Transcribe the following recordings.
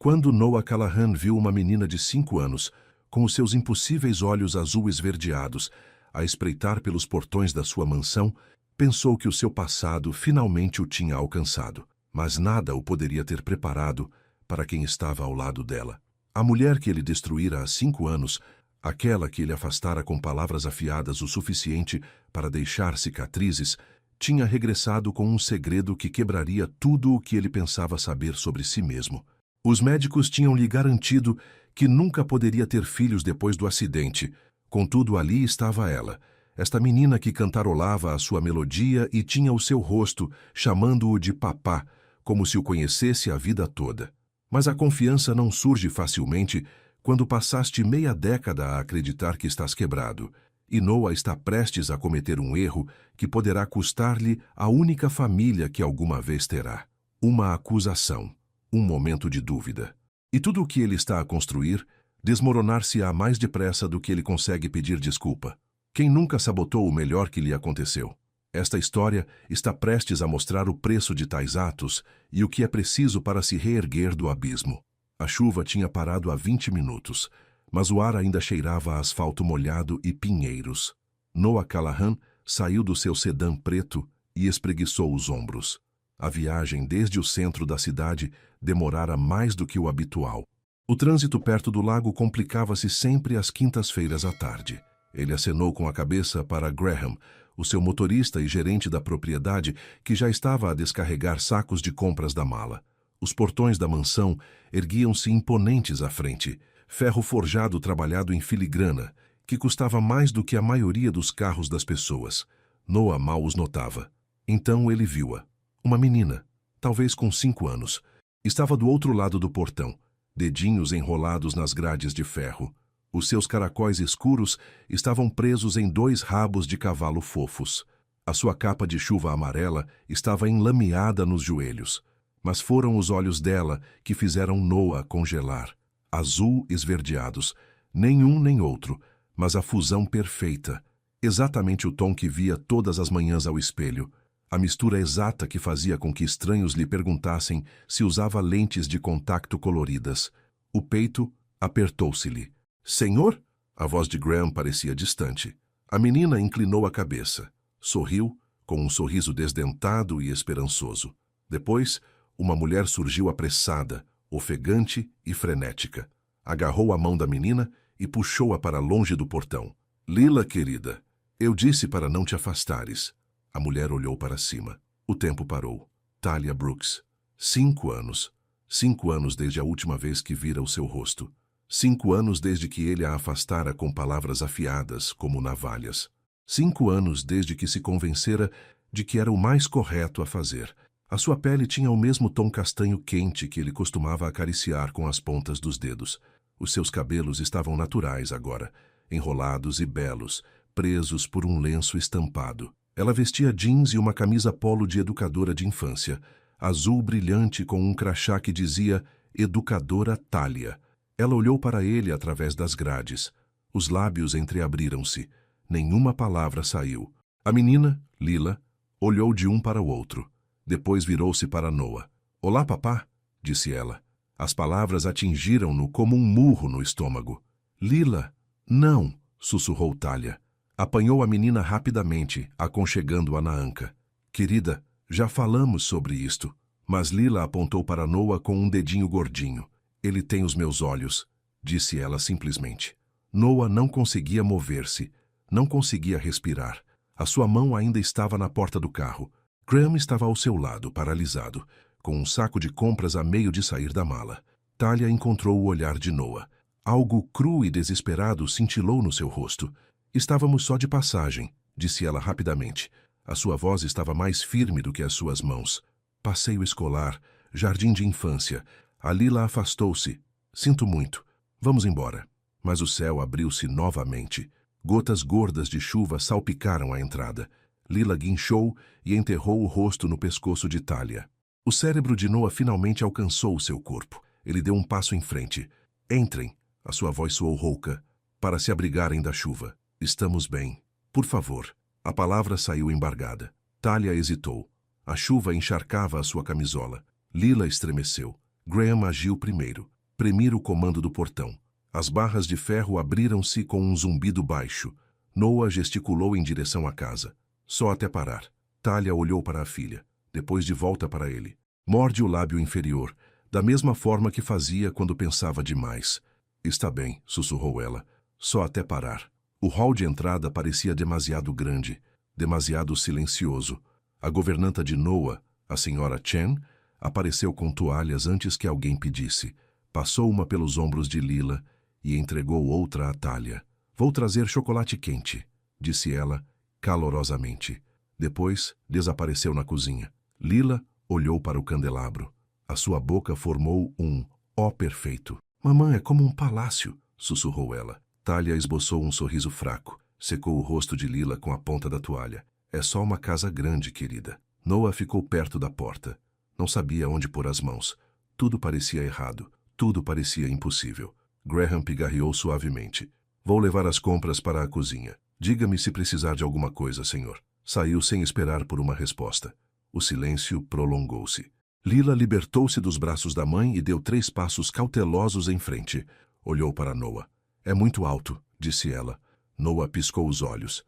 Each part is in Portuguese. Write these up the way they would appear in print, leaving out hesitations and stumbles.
Quando Noah Callahan viu uma menina de 5 anos, com os seus impossíveis olhos azul esverdeados, a espreitar pelos portões da sua mansão, pensou que o seu passado finalmente o tinha alcançado. Mas nada o poderia ter preparado para quem estava ao lado dela. A mulher que ele destruíra há 5 anos, aquela que ele afastara com palavras afiadas o suficiente para deixar cicatrizes, tinha regressado com um segredo que quebraria tudo o que ele pensava saber sobre si mesmo. Os médicos tinham lhe garantido que nunca poderia ter filhos depois do acidente. Contudo, ali estava ela, esta menina que cantarolava a sua melodia e tinha o seu rosto, chamando-o de papá, como se o conhecesse a vida toda. Mas a confiança não surge facilmente quando passaste meia década a acreditar que estás quebrado, e Noah está prestes a cometer um erro que poderá custar-lhe a única família que alguma vez terá. Uma acusação, um momento de dúvida. E tudo o que ele está a construir desmoronar-se-á mais depressa do que ele consegue pedir desculpa. Quem nunca sabotou o melhor que lhe aconteceu? Esta história está prestes a mostrar o preço de tais atos e o que é preciso para se reerguer do abismo. A chuva tinha parado há 20 minutos, mas o ar ainda cheirava a asfalto molhado e pinheiros. Noah Callahan saiu do seu sedã preto e espreguiçou os ombros. A viagem desde o centro da cidade demorara mais do que o habitual. O trânsito perto do lago complicava-se sempre às quintas-feiras à tarde. Ele acenou com a cabeça para Graham, o seu motorista e gerente da propriedade, que já estava a descarregar sacos de compras da mala. Os portões da mansão erguiam-se imponentes à frente, ferro forjado trabalhado em filigrana, que custava mais do que a maioria dos carros das pessoas. Noah mal os notava. Então ele viu-a. Uma menina, talvez com 5 anos. Estava do outro lado do portão, dedinhos enrolados nas grades de ferro. Os seus caracóis escuros estavam presos em 2 rabos de cavalo fofos. A sua capa de chuva amarela estava enlameada nos joelhos. Mas foram os olhos dela que fizeram Noah congelar. Azul esverdeados. Nenhum nem outro, mas a fusão perfeita. Exatamente o tom que via todas as manhãs ao espelho. A mistura exata que fazia com que estranhos lhe perguntassem se usava lentes de contato coloridas. O peito apertou-se-lhe. Senhor? A voz de Graham parecia distante. A menina inclinou a cabeça. Sorriu, com um sorriso desdentado e esperançoso. Depois, uma mulher surgiu apressada, ofegante e frenética. Agarrou a mão da menina e puxou-a para longe do portão. Lila, querida, eu disse para não te afastares. A mulher olhou para cima. O tempo parou. Talia Brooks. 5 anos. 5 anos desde a última vez que vira o seu rosto. 5 anos desde que ele a afastara com palavras afiadas, como navalhas. 5 anos desde que se convencera de que era o mais correto a fazer. A sua pele tinha o mesmo tom castanho quente que ele costumava acariciar com as pontas dos dedos. Os seus cabelos estavam naturais agora, enrolados e belos, presos por um lenço estampado. Ela vestia jeans e uma camisa polo de educadora de infância, azul brilhante com um crachá que dizia Educadora Talia. Ela olhou para ele através das grades. Os lábios entreabriram-se. Nenhuma palavra saiu. A menina, Lila, olhou de um para o outro. Depois virou-se para Noah. Olá, papá, disse ela. As palavras atingiram-no como um murro no estômago. Lila, não, sussurrou Talia. Apanhou a menina rapidamente, aconchegando-a na anca. Querida, já falamos sobre isto. Mas Lila apontou para Noah com um dedinho gordinho. Ele tem os meus olhos, disse ela simplesmente. Noah não conseguia mover-se, não conseguia respirar. A sua mão ainda estava na porta do carro. Graham estava ao seu lado, paralisado, com um saco de compras a meio de sair da mala. Talia encontrou o olhar de Noah. Algo cru e desesperado cintilou no seu rosto. Estávamos só de passagem, disse ela rapidamente. A sua voz estava mais firme do que as suas mãos. Passeio escolar, jardim de infância. A Lila afastou-se. Sinto muito. Vamos embora. Mas o céu abriu-se novamente. Gotas gordas de chuva salpicaram a entrada. Lila guinchou e enterrou o rosto no pescoço de Talia. O cérebro de Noah finalmente alcançou o seu corpo. Ele deu um passo em frente. Entrem, a sua voz soou rouca, para se abrigarem da chuva. Estamos bem. Por favor. A palavra saiu embargada. Talia hesitou. A chuva encharcava a sua camisola. Lila estremeceu. Graham agiu primeiro. premir o comando do portão. As barras de ferro abriram-se com um zumbido baixo. Noah gesticulou em direção à casa. Só até parar. Talia olhou para a filha, depois de volta para ele. Morde o lábio inferior, da mesma forma que fazia quando pensava demais. Está bem, sussurrou ela. Só até parar. O hall de entrada parecia demasiado grande, demasiado silencioso. A governanta de Noah, a senhora Chen, apareceu com toalhas antes que alguém pedisse. Passou uma pelos ombros de Lila e entregou outra a Talia. Vou trazer chocolate quente, disse ela, calorosamente. Depois, desapareceu na cozinha. Lila olhou para o candelabro. A sua boca formou um ó perfeito. Mamãe é como um palácio, sussurrou ela. Talia esboçou um sorriso fraco. Secou o rosto de Lila com a ponta da toalha. É só uma casa grande, querida. Noah ficou perto da porta. Não sabia onde pôr as mãos. Tudo parecia errado. Tudo parecia impossível. Graham pigarreou suavemente. Vou levar as compras para a cozinha. Diga-me se precisar de alguma coisa, senhor. Saiu sem esperar por uma resposta. O silêncio prolongou-se. Lila libertou-se dos braços da mãe e deu 3 passos cautelosos em frente. Olhou para Noah. É muito alto, disse ela. Noah piscou os olhos.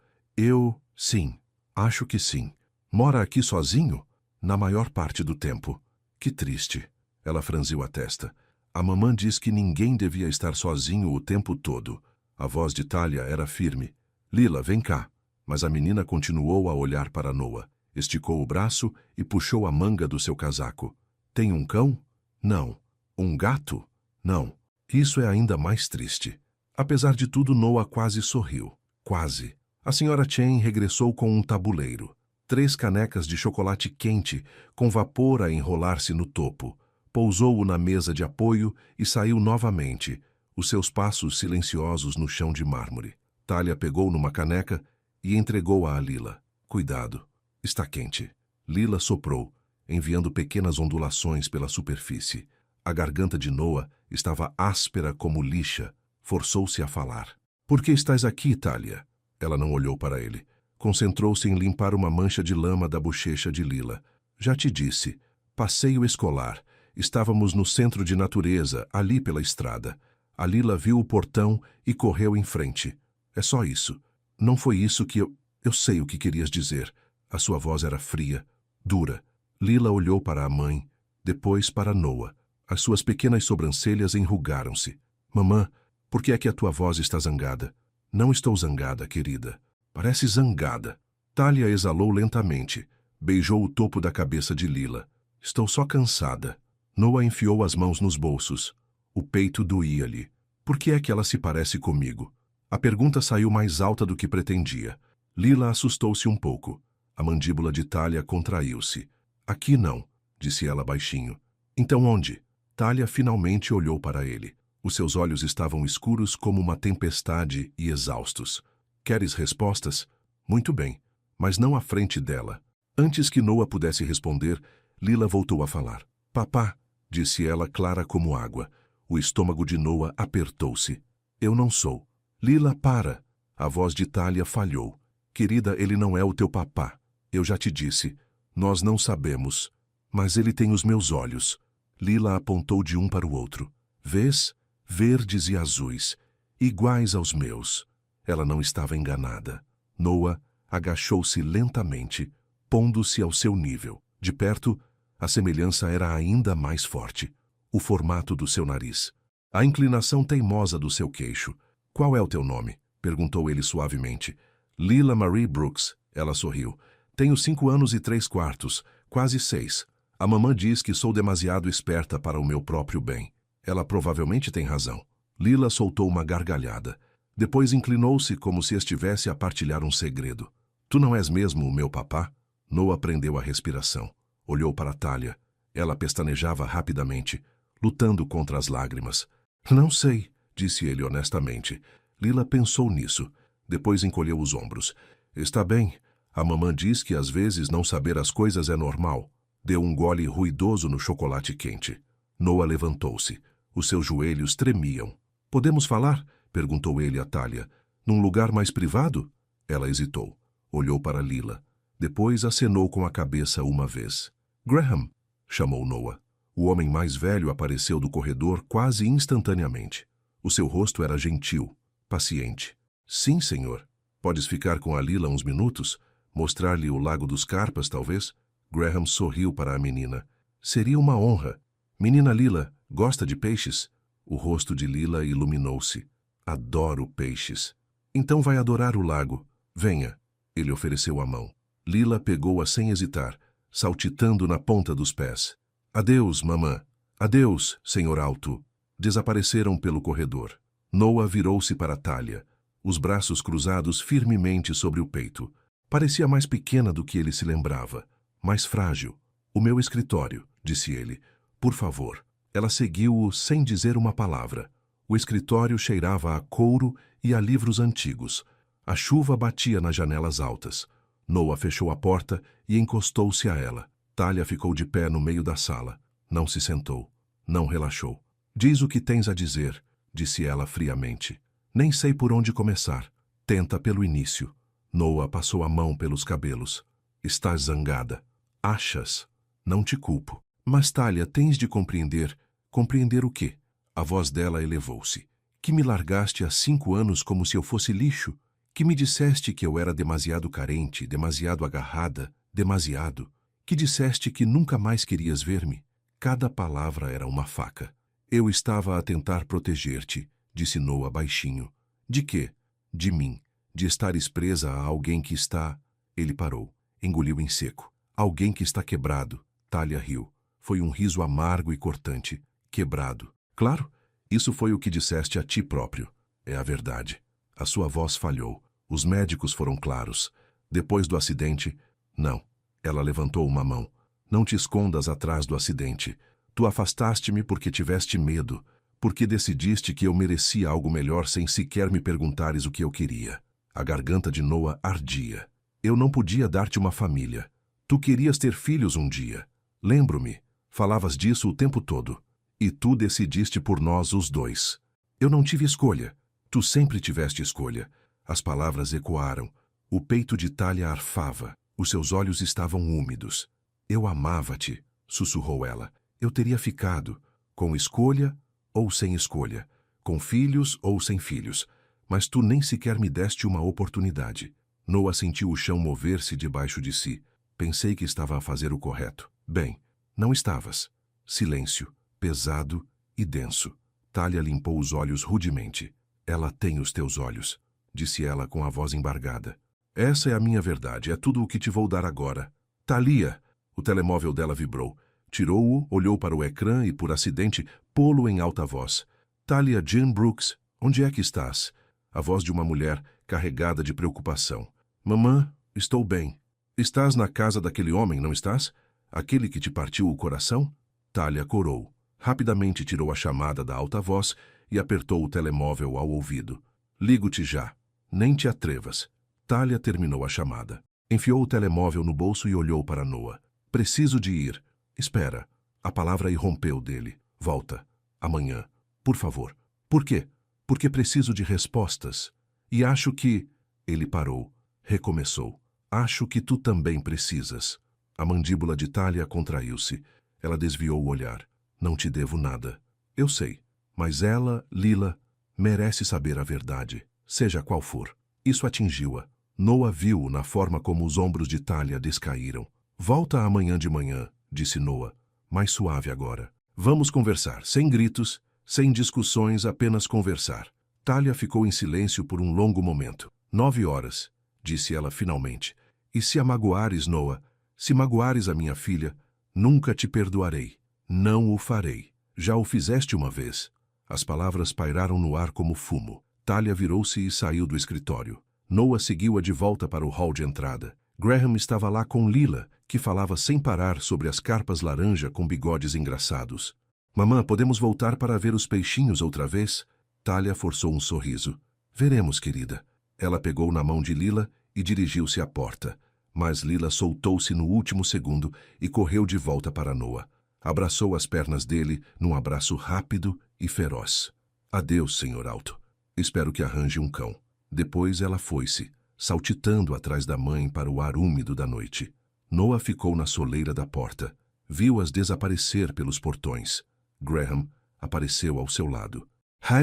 Sim, acho que sim. Mora aqui sozinho? Na maior parte do tempo. Que triste. Ela franziu a testa. A mamã diz que ninguém devia estar sozinho o tempo todo. A voz de Talia era firme. Lila, vem cá. Mas a menina continuou a olhar para Noah. Esticou o braço e puxou a manga do seu casaco. Tem um cão? Não. Um gato? Não. Isso é ainda mais triste. Apesar de tudo, Noah quase sorriu. Quase. A senhora Chen regressou com um tabuleiro. 3 canecas de chocolate quente, com vapor a enrolar-se no topo. Pousou-o na mesa de apoio e saiu novamente, os seus passos silenciosos no chão de mármore. Talia pegou numa caneca e entregou-a a Lila. Cuidado. Está quente. Lila soprou, enviando pequenas ondulações pela superfície. A garganta de Noah estava áspera como lixa. Forçou-se a falar. Por que estás aqui, Talia? Ela não olhou para ele. Concentrou-se em limpar uma mancha de lama da bochecha de Lila. Já te disse. Passeio escolar. Estávamos no centro de natureza, ali pela estrada. A Lila viu o portão e correu em frente. É só isso. Não foi isso que eu sei o que querias dizer. A sua voz era fria, dura. Lila olhou para a mãe, depois para Noah. As suas pequenas sobrancelhas enrugaram-se. Mamã, por que é que a tua voz está zangada? Não estou zangada, querida. Parece zangada. Talia exalou lentamente. Beijou o topo da cabeça de Lila. Estou só cansada. Noah enfiou as mãos nos bolsos. O peito doía-lhe. Por que é que ela se parece comigo? A pergunta saiu mais alta do que pretendia. Lila assustou-se um pouco. A mandíbula de Talia contraiu-se. Aqui não, disse ela baixinho. Então onde? Talia finalmente olhou para ele. Os seus olhos estavam escuros como uma tempestade e exaustos. Queres respostas? Muito bem, mas não à frente dela. Antes que Noah pudesse responder, Lila voltou a falar. Papá, disse ela clara como água. O estômago de Noah apertou-se. Eu não sou. Lila, para. A voz de Talia falhou. Querida, ele não é o teu papá. Eu já te disse. Nós não sabemos. Mas ele tem os meus olhos. Lila apontou de um para o outro. Vês? Verdes e azuis. Iguais aos meus. Ela não estava enganada. Noah agachou-se lentamente, pondo-se ao seu nível. De perto, a semelhança era ainda mais forte. O formato do seu nariz. A inclinação teimosa do seu queixo. Qual é o teu nome? Perguntou ele suavemente. Lila Marie Brooks. Ela sorriu. Tenho 5 anos e 3/4, quase 6. A mamã diz que sou demasiado esperta para o meu próprio bem. Ela provavelmente tem razão. Lila soltou uma gargalhada. Depois inclinou-se como se estivesse a partilhar um segredo. Tu não és mesmo o meu papá? Noah prendeu a respiração. Olhou para Talia. Ela pestanejava rapidamente, lutando contra as lágrimas. Não sei, disse ele honestamente. Lila pensou nisso. Depois encolheu os ombros. Está bem. A mamã diz que às vezes não saber as coisas é normal. Deu um gole ruidoso no chocolate quente. Noah levantou-se. Os seus joelhos tremiam. Podemos falar? Perguntou ele a Talia. Num lugar mais privado? Ela hesitou. Olhou para Lila. Depois acenou com a cabeça uma vez. Graham, chamou Noah. O homem mais velho apareceu do corredor quase instantaneamente. O seu rosto era gentil, paciente. Sim, senhor. Podes ficar com a Lila uns minutos? Mostrar-lhe o Lago dos Carpas, talvez? Graham sorriu para a menina. Seria uma honra. Menina Lila, gosta de peixes? O rosto de Lila iluminou-se. Adoro peixes. Então vai adorar o lago. Venha. Ele ofereceu a mão. Lila pegou-a sem hesitar, saltitando na ponta dos pés. Adeus, mamã. Adeus, senhor Alto. Desapareceram pelo corredor. Noah virou-se para Talia, os braços cruzados firmemente sobre o peito. Parecia mais pequena do que ele se lembrava, mais frágil. O meu escritório, disse ele. Por favor. Ela seguiu-o sem dizer uma palavra. O escritório cheirava a couro e a livros antigos. A chuva batia nas janelas altas. Noah fechou a porta e encostou-se a ela. Talia ficou de pé no meio da sala. Não se sentou. Não relaxou. Diz o que tens a dizer, disse ela friamente. Nem sei por onde começar. Tenta pelo início. Noah passou a mão pelos cabelos. Estás zangada. Achas? Não te culpo. Mas, Talia, tens de compreender. Compreender o quê? A voz dela elevou-se. Que me largaste há 5 anos como se eu fosse lixo? Que me disseste que eu era demasiado carente, demasiado agarrada, demasiado? Que disseste que nunca mais querias ver-me? Cada palavra era uma faca. Eu estava a tentar proteger-te, disse Noah baixinho. De quê? De mim. De estares presa a alguém que está... Ele parou. Engoliu em seco. Alguém que está quebrado. Talia riu. Foi um riso amargo e cortante. Quebrado. Claro, isso foi o que disseste a ti próprio. É a verdade. A sua voz falhou. Os médicos foram claros. Depois do acidente... Não. Ela levantou uma mão. Não te escondas atrás do acidente. Tu afastaste-me porque tiveste medo, porque decidiste que eu merecia algo melhor sem sequer me perguntares o que eu queria. A garganta de Noah ardia. Eu não podia dar-te uma família. Tu querias ter filhos um dia. Lembro-me. Falavas disso o tempo todo. E tu decidiste por nós os dois. Eu não tive escolha. Tu sempre tiveste escolha. As palavras ecoaram. O peito de Talia arfava. Os seus olhos estavam úmidos. Eu amava-te, sussurrou ela. Eu teria ficado, com escolha ou sem escolha, com filhos ou sem filhos, mas tu nem sequer me deste uma oportunidade. Noah sentiu o chão mover-se debaixo de si. Pensei que estava a fazer o correto. Bem, não estavas. Silêncio, pesado e denso. Talia limpou os olhos rudemente. Ela tem os teus olhos, disse ela com a voz embargada. Essa é a minha verdade, é tudo o que te vou dar agora. Talia! O telemóvel dela vibrou. Tirou-o, olhou para o ecrã e, por acidente, pô-lo em alta voz. Talia Jean Brooks, onde é que estás? A voz de uma mulher, carregada de preocupação. Mamã, estou bem. Estás na casa daquele homem, não estás? Aquele que te partiu o coração? Talia corou. Rapidamente tirou a chamada da alta voz e apertou o telemóvel ao ouvido. Ligo-te já. Nem te atrevas. Talia terminou a chamada. Enfiou o telemóvel no bolso e olhou para Noah. Preciso de ir. Espera. A palavra irrompeu dele. Volta. Amanhã. Por favor. Por quê? Porque preciso de respostas. E acho que... Ele parou. Recomeçou. Acho que tu também precisas. A mandíbula de Talia contraiu-se. Ela desviou o olhar. Não te devo nada. Eu sei. Mas ela, Lila, merece saber a verdade, seja qual for. Isso atingiu-a. Noah viu na forma como os ombros de Talia descaíram. Volta amanhã de manhã, disse Noah, mais suave agora. Vamos conversar, sem gritos, sem discussões, apenas conversar. Talia ficou em silêncio por um longo momento. 9 horas, disse ela finalmente. E se a magoares, Noah, se magoares a minha filha, nunca te perdoarei. Não o farei. Já o fizeste uma vez. As palavras pairaram no ar como fumo. Talia virou-se e saiu do escritório. Noah seguiu-a de volta para o hall de entrada. Graham estava lá com Lila, que falava sem parar sobre as carpas laranja com bigodes engraçados. Mamã, podemos voltar para ver os peixinhos outra vez? Talia forçou um sorriso. Veremos, querida. Ela pegou na mão de Lila e dirigiu-se à porta. Mas Lila soltou-se no último segundo e correu de volta para Noah. Abraçou as pernas dele num abraço rápido e feroz. Adeus, senhor Alto. Espero que arranje um cão. Depois ela foi-se, saltitando atrás da mãe para o ar úmido da noite. Noah ficou na soleira da porta, Viu-as desaparecer pelos portões. Graham apareceu ao seu lado.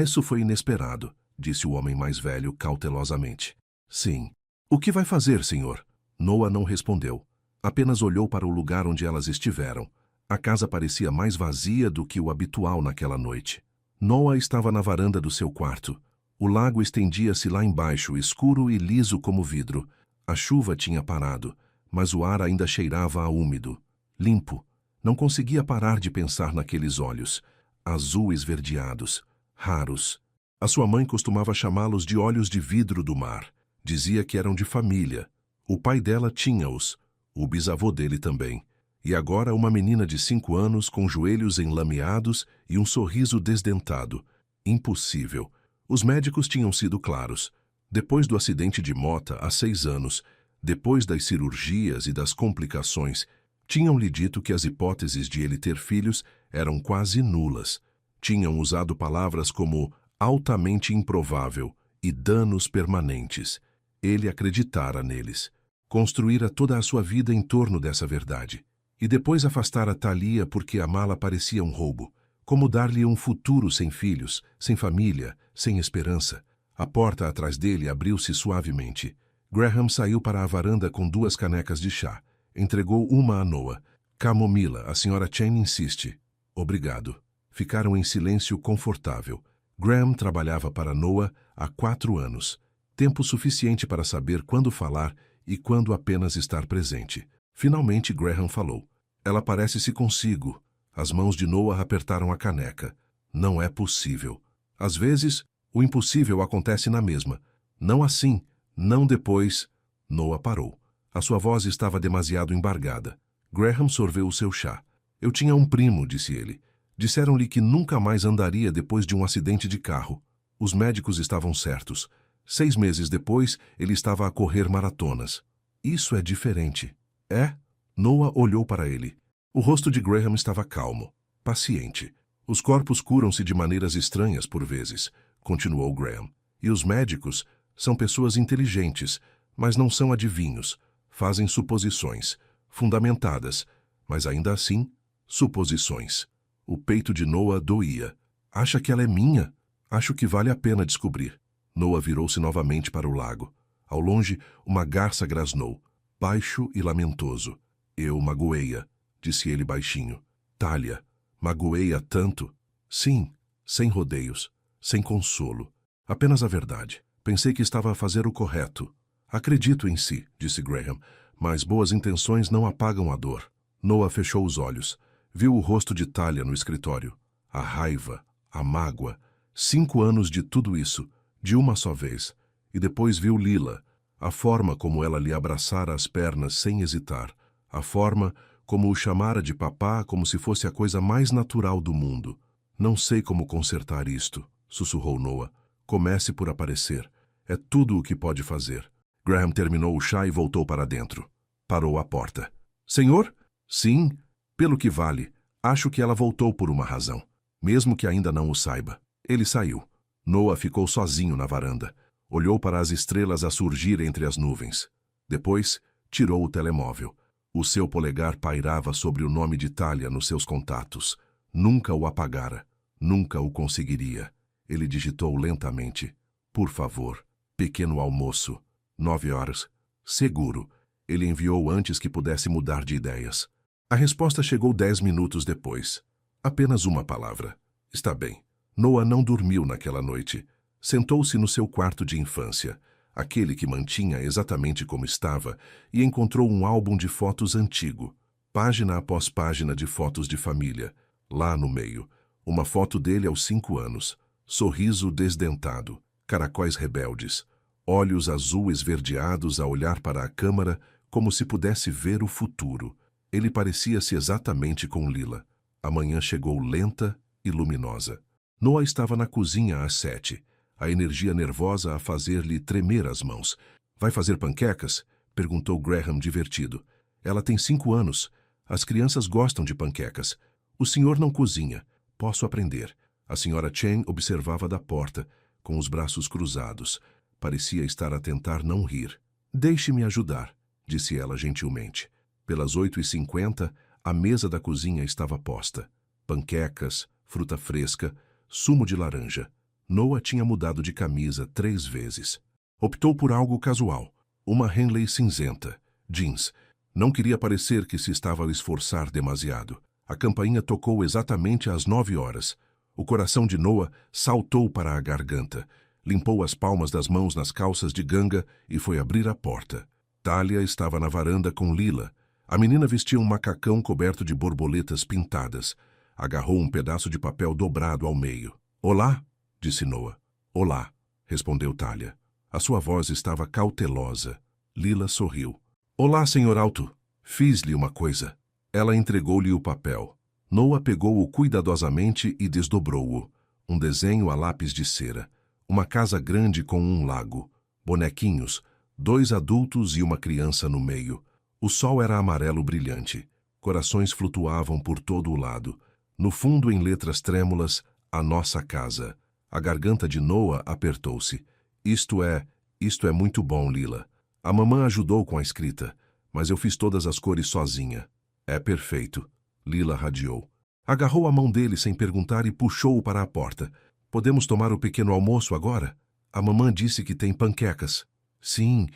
Isso foi inesperado, disse o homem mais velho cautelosamente. Sim. O que vai fazer, senhor? Noah não respondeu. Apenas olhou para o lugar onde elas estiveram. A casa parecia mais vazia do que o habitual naquela noite. Noah estava na varanda do seu quarto. O lago estendia-se lá embaixo, escuro e liso como vidro. A chuva tinha parado, mas o ar ainda cheirava a úmido, limpo. Não conseguia parar de pensar naqueles olhos, azul esverdeados, raros. A sua mãe costumava chamá-los de olhos de vidro do mar. Dizia que eram de família. O pai dela tinha-os, o bisavô dele também. E agora uma menina de 5 anos com joelhos enlameados e um sorriso desdentado. Impossível. Os médicos tinham sido claros. Depois do acidente de moto há 6 anos, depois das cirurgias e das complicações, tinham-lhe dito que as hipóteses de ele ter filhos eram quase nulas. Tinham usado palavras como altamente improvável e danos permanentes. Ele acreditara neles. Construíra toda a sua vida em torno dessa verdade. E depois afastara Thalia porque amá-la parecia um roubo. Como dar-lhe um futuro sem filhos, sem família, sem esperança. A porta atrás dele abriu-se suavemente. Graham saiu para a varanda com 2 canecas de chá. Entregou uma a Noah. Camomila, a senhora Chen insiste. Obrigado. Ficaram em silêncio confortável. Graham trabalhava para Noah há 4 anos. Tempo suficiente para saber quando falar e quando apenas estar presente. Finalmente Graham falou. Ela parece-se consigo. As mãos de Noah apertaram a caneca. Não é possível. Às vezes, o impossível acontece na mesma. Não assim, não depois. Noah parou. A sua voz estava demasiado embargada. Graham sorveu o seu chá. Eu tinha um primo, disse ele. Disseram-lhe que nunca mais andaria depois de um acidente de carro. Os médicos estavam certos. 6 meses depois, ele estava a correr maratonas. Isso é diferente. É? Noah olhou para ele. O rosto de Graham estava calmo, paciente. Os corpos curam-se de maneiras estranhas por vezes, continuou Graham. E os médicos são pessoas inteligentes, mas não são adivinhos. Fazem suposições, fundamentadas, mas ainda assim, suposições. O peito de Noah doía. Acha que ela é minha? Acho que vale a pena descobrir. Noah virou-se novamente para o lago. Ao longe, uma garça grasnou, baixo e lamentoso. Eu magoei-a, disse ele baixinho. Thalia, magoei-a tanto? Sim, sem rodeios, sem consolo. Apenas a verdade. Pensei que estava a fazer o correto. Acredito em si, disse Graham, mas boas intenções não apagam a dor. Noah fechou os olhos. Viu o rosto de Thalia no escritório. A raiva, a mágoa. 5 anos de tudo isso, de uma só vez. E depois viu Lila, a forma como ela lhe abraçara as pernas sem hesitar. A forma como o chamara de papá como se fosse a coisa mais natural do mundo. Não sei como consertar isto, sussurrou Noah. Comece por aparecer. É tudo o que pode fazer. Graham terminou o chá e voltou para dentro. Parou à porta. Senhor? Sim, pelo que vale. Acho que ela voltou por uma razão. Mesmo que ainda não o saiba. Ele saiu. Noah ficou sozinho na varanda. Olhou para as estrelas a surgir entre as nuvens. Depois, tirou o telemóvel. O seu polegar pairava sobre o nome de Thalia nos seus contatos. Nunca o apagara. Nunca o conseguiria. Ele digitou lentamente. Por favor, pequeno almoço. 9 horas. Seguro. Ele enviou antes que pudesse mudar de ideias. A resposta chegou 10 minutos depois. Apenas uma palavra. Está bem. Noah não dormiu naquela noite. Sentou-se no seu quarto de infância, aquele que mantinha exatamente como estava, e encontrou um álbum de fotos antigo, página após página de fotos de família. Lá no meio, uma foto dele aos 5 anos, sorriso desdentado, caracóis rebeldes, olhos azul esverdeados a olhar para a câmara como se pudesse ver o futuro. Ele parecia-se exatamente com Lila. A manhã chegou lenta e luminosa. Noah estava na cozinha às 7, a energia nervosa a fazer-lhe tremer as mãos. Vai fazer panquecas? Perguntou Graham divertido. Ela tem 5 anos. As crianças gostam de panquecas. O senhor não cozinha. Posso aprender. A senhora Chen observava da porta, com os braços cruzados. Parecia estar a tentar não rir. Deixe-me ajudar, disse ela gentilmente. Pelas 8h50, a mesa da cozinha estava posta. Panquecas, fruta fresca, sumo de laranja. Noah tinha mudado de camisa 3 vezes. Optou por algo casual, uma Henley cinzenta, jeans. Não queria parecer que se estava a esforçar demasiado. A campainha tocou exatamente às 9 horas. O coração de Noah saltou para a garganta. Limpou as palmas das mãos nas calças de ganga e foi abrir a porta. Talia estava na varanda com Lila. A menina vestia um macacão coberto de borboletas pintadas. Agarrou um pedaço de papel dobrado ao meio. "Olá", disse Noah. "Olá", respondeu Talia. A sua voz estava cautelosa. Lila sorriu. "Olá, Sr. Alto. Fiz-lhe uma coisa." Ela entregou-lhe o papel. Noah pegou-o cuidadosamente e desdobrou-o. Um desenho a lápis de cera. Uma casa grande com um lago. Bonequinhos. 2 adultos e uma criança no meio. O sol era amarelo brilhante. Corações flutuavam por todo o lado. No fundo, em letras trêmulas, "A nossa casa." A garganta de Noah apertou-se. Isto é muito bom, Lila. A mamã ajudou com a escrita, mas eu fiz todas as cores sozinha. "É perfeito", Lila radiou. Agarrou a mão dele sem perguntar e puxou-o para a porta. "Podemos tomar o pequeno almoço agora? A mamã disse que tem panquecas." Sim.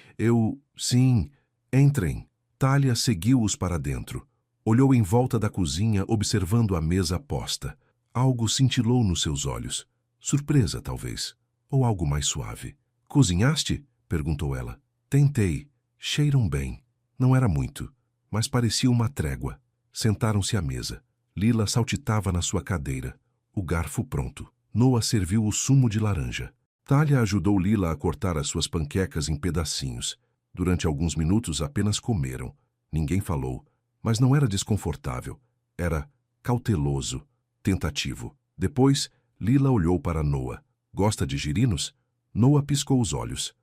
Entrem." Talia seguiu-os para dentro. Olhou em volta da cozinha, observando a mesa posta. Algo cintilou nos seus olhos. Surpresa, talvez. Ou algo mais suave. "Cozinhaste?" perguntou ela. "Tentei. Cheiram bem." Não era muito, mas parecia uma trégua. Sentaram-se à mesa. Lila saltitava na sua cadeira. O garfo pronto. Noah serviu o sumo de laranja. Talia ajudou Lila a cortar as suas panquecas em pedacinhos. Durante alguns minutos apenas comeram. Ninguém falou, mas não era desconfortável. Era cauteloso, tentativo. Depois, Lila olhou para Noah. "Gosta de girinos?" Noah piscou os olhos.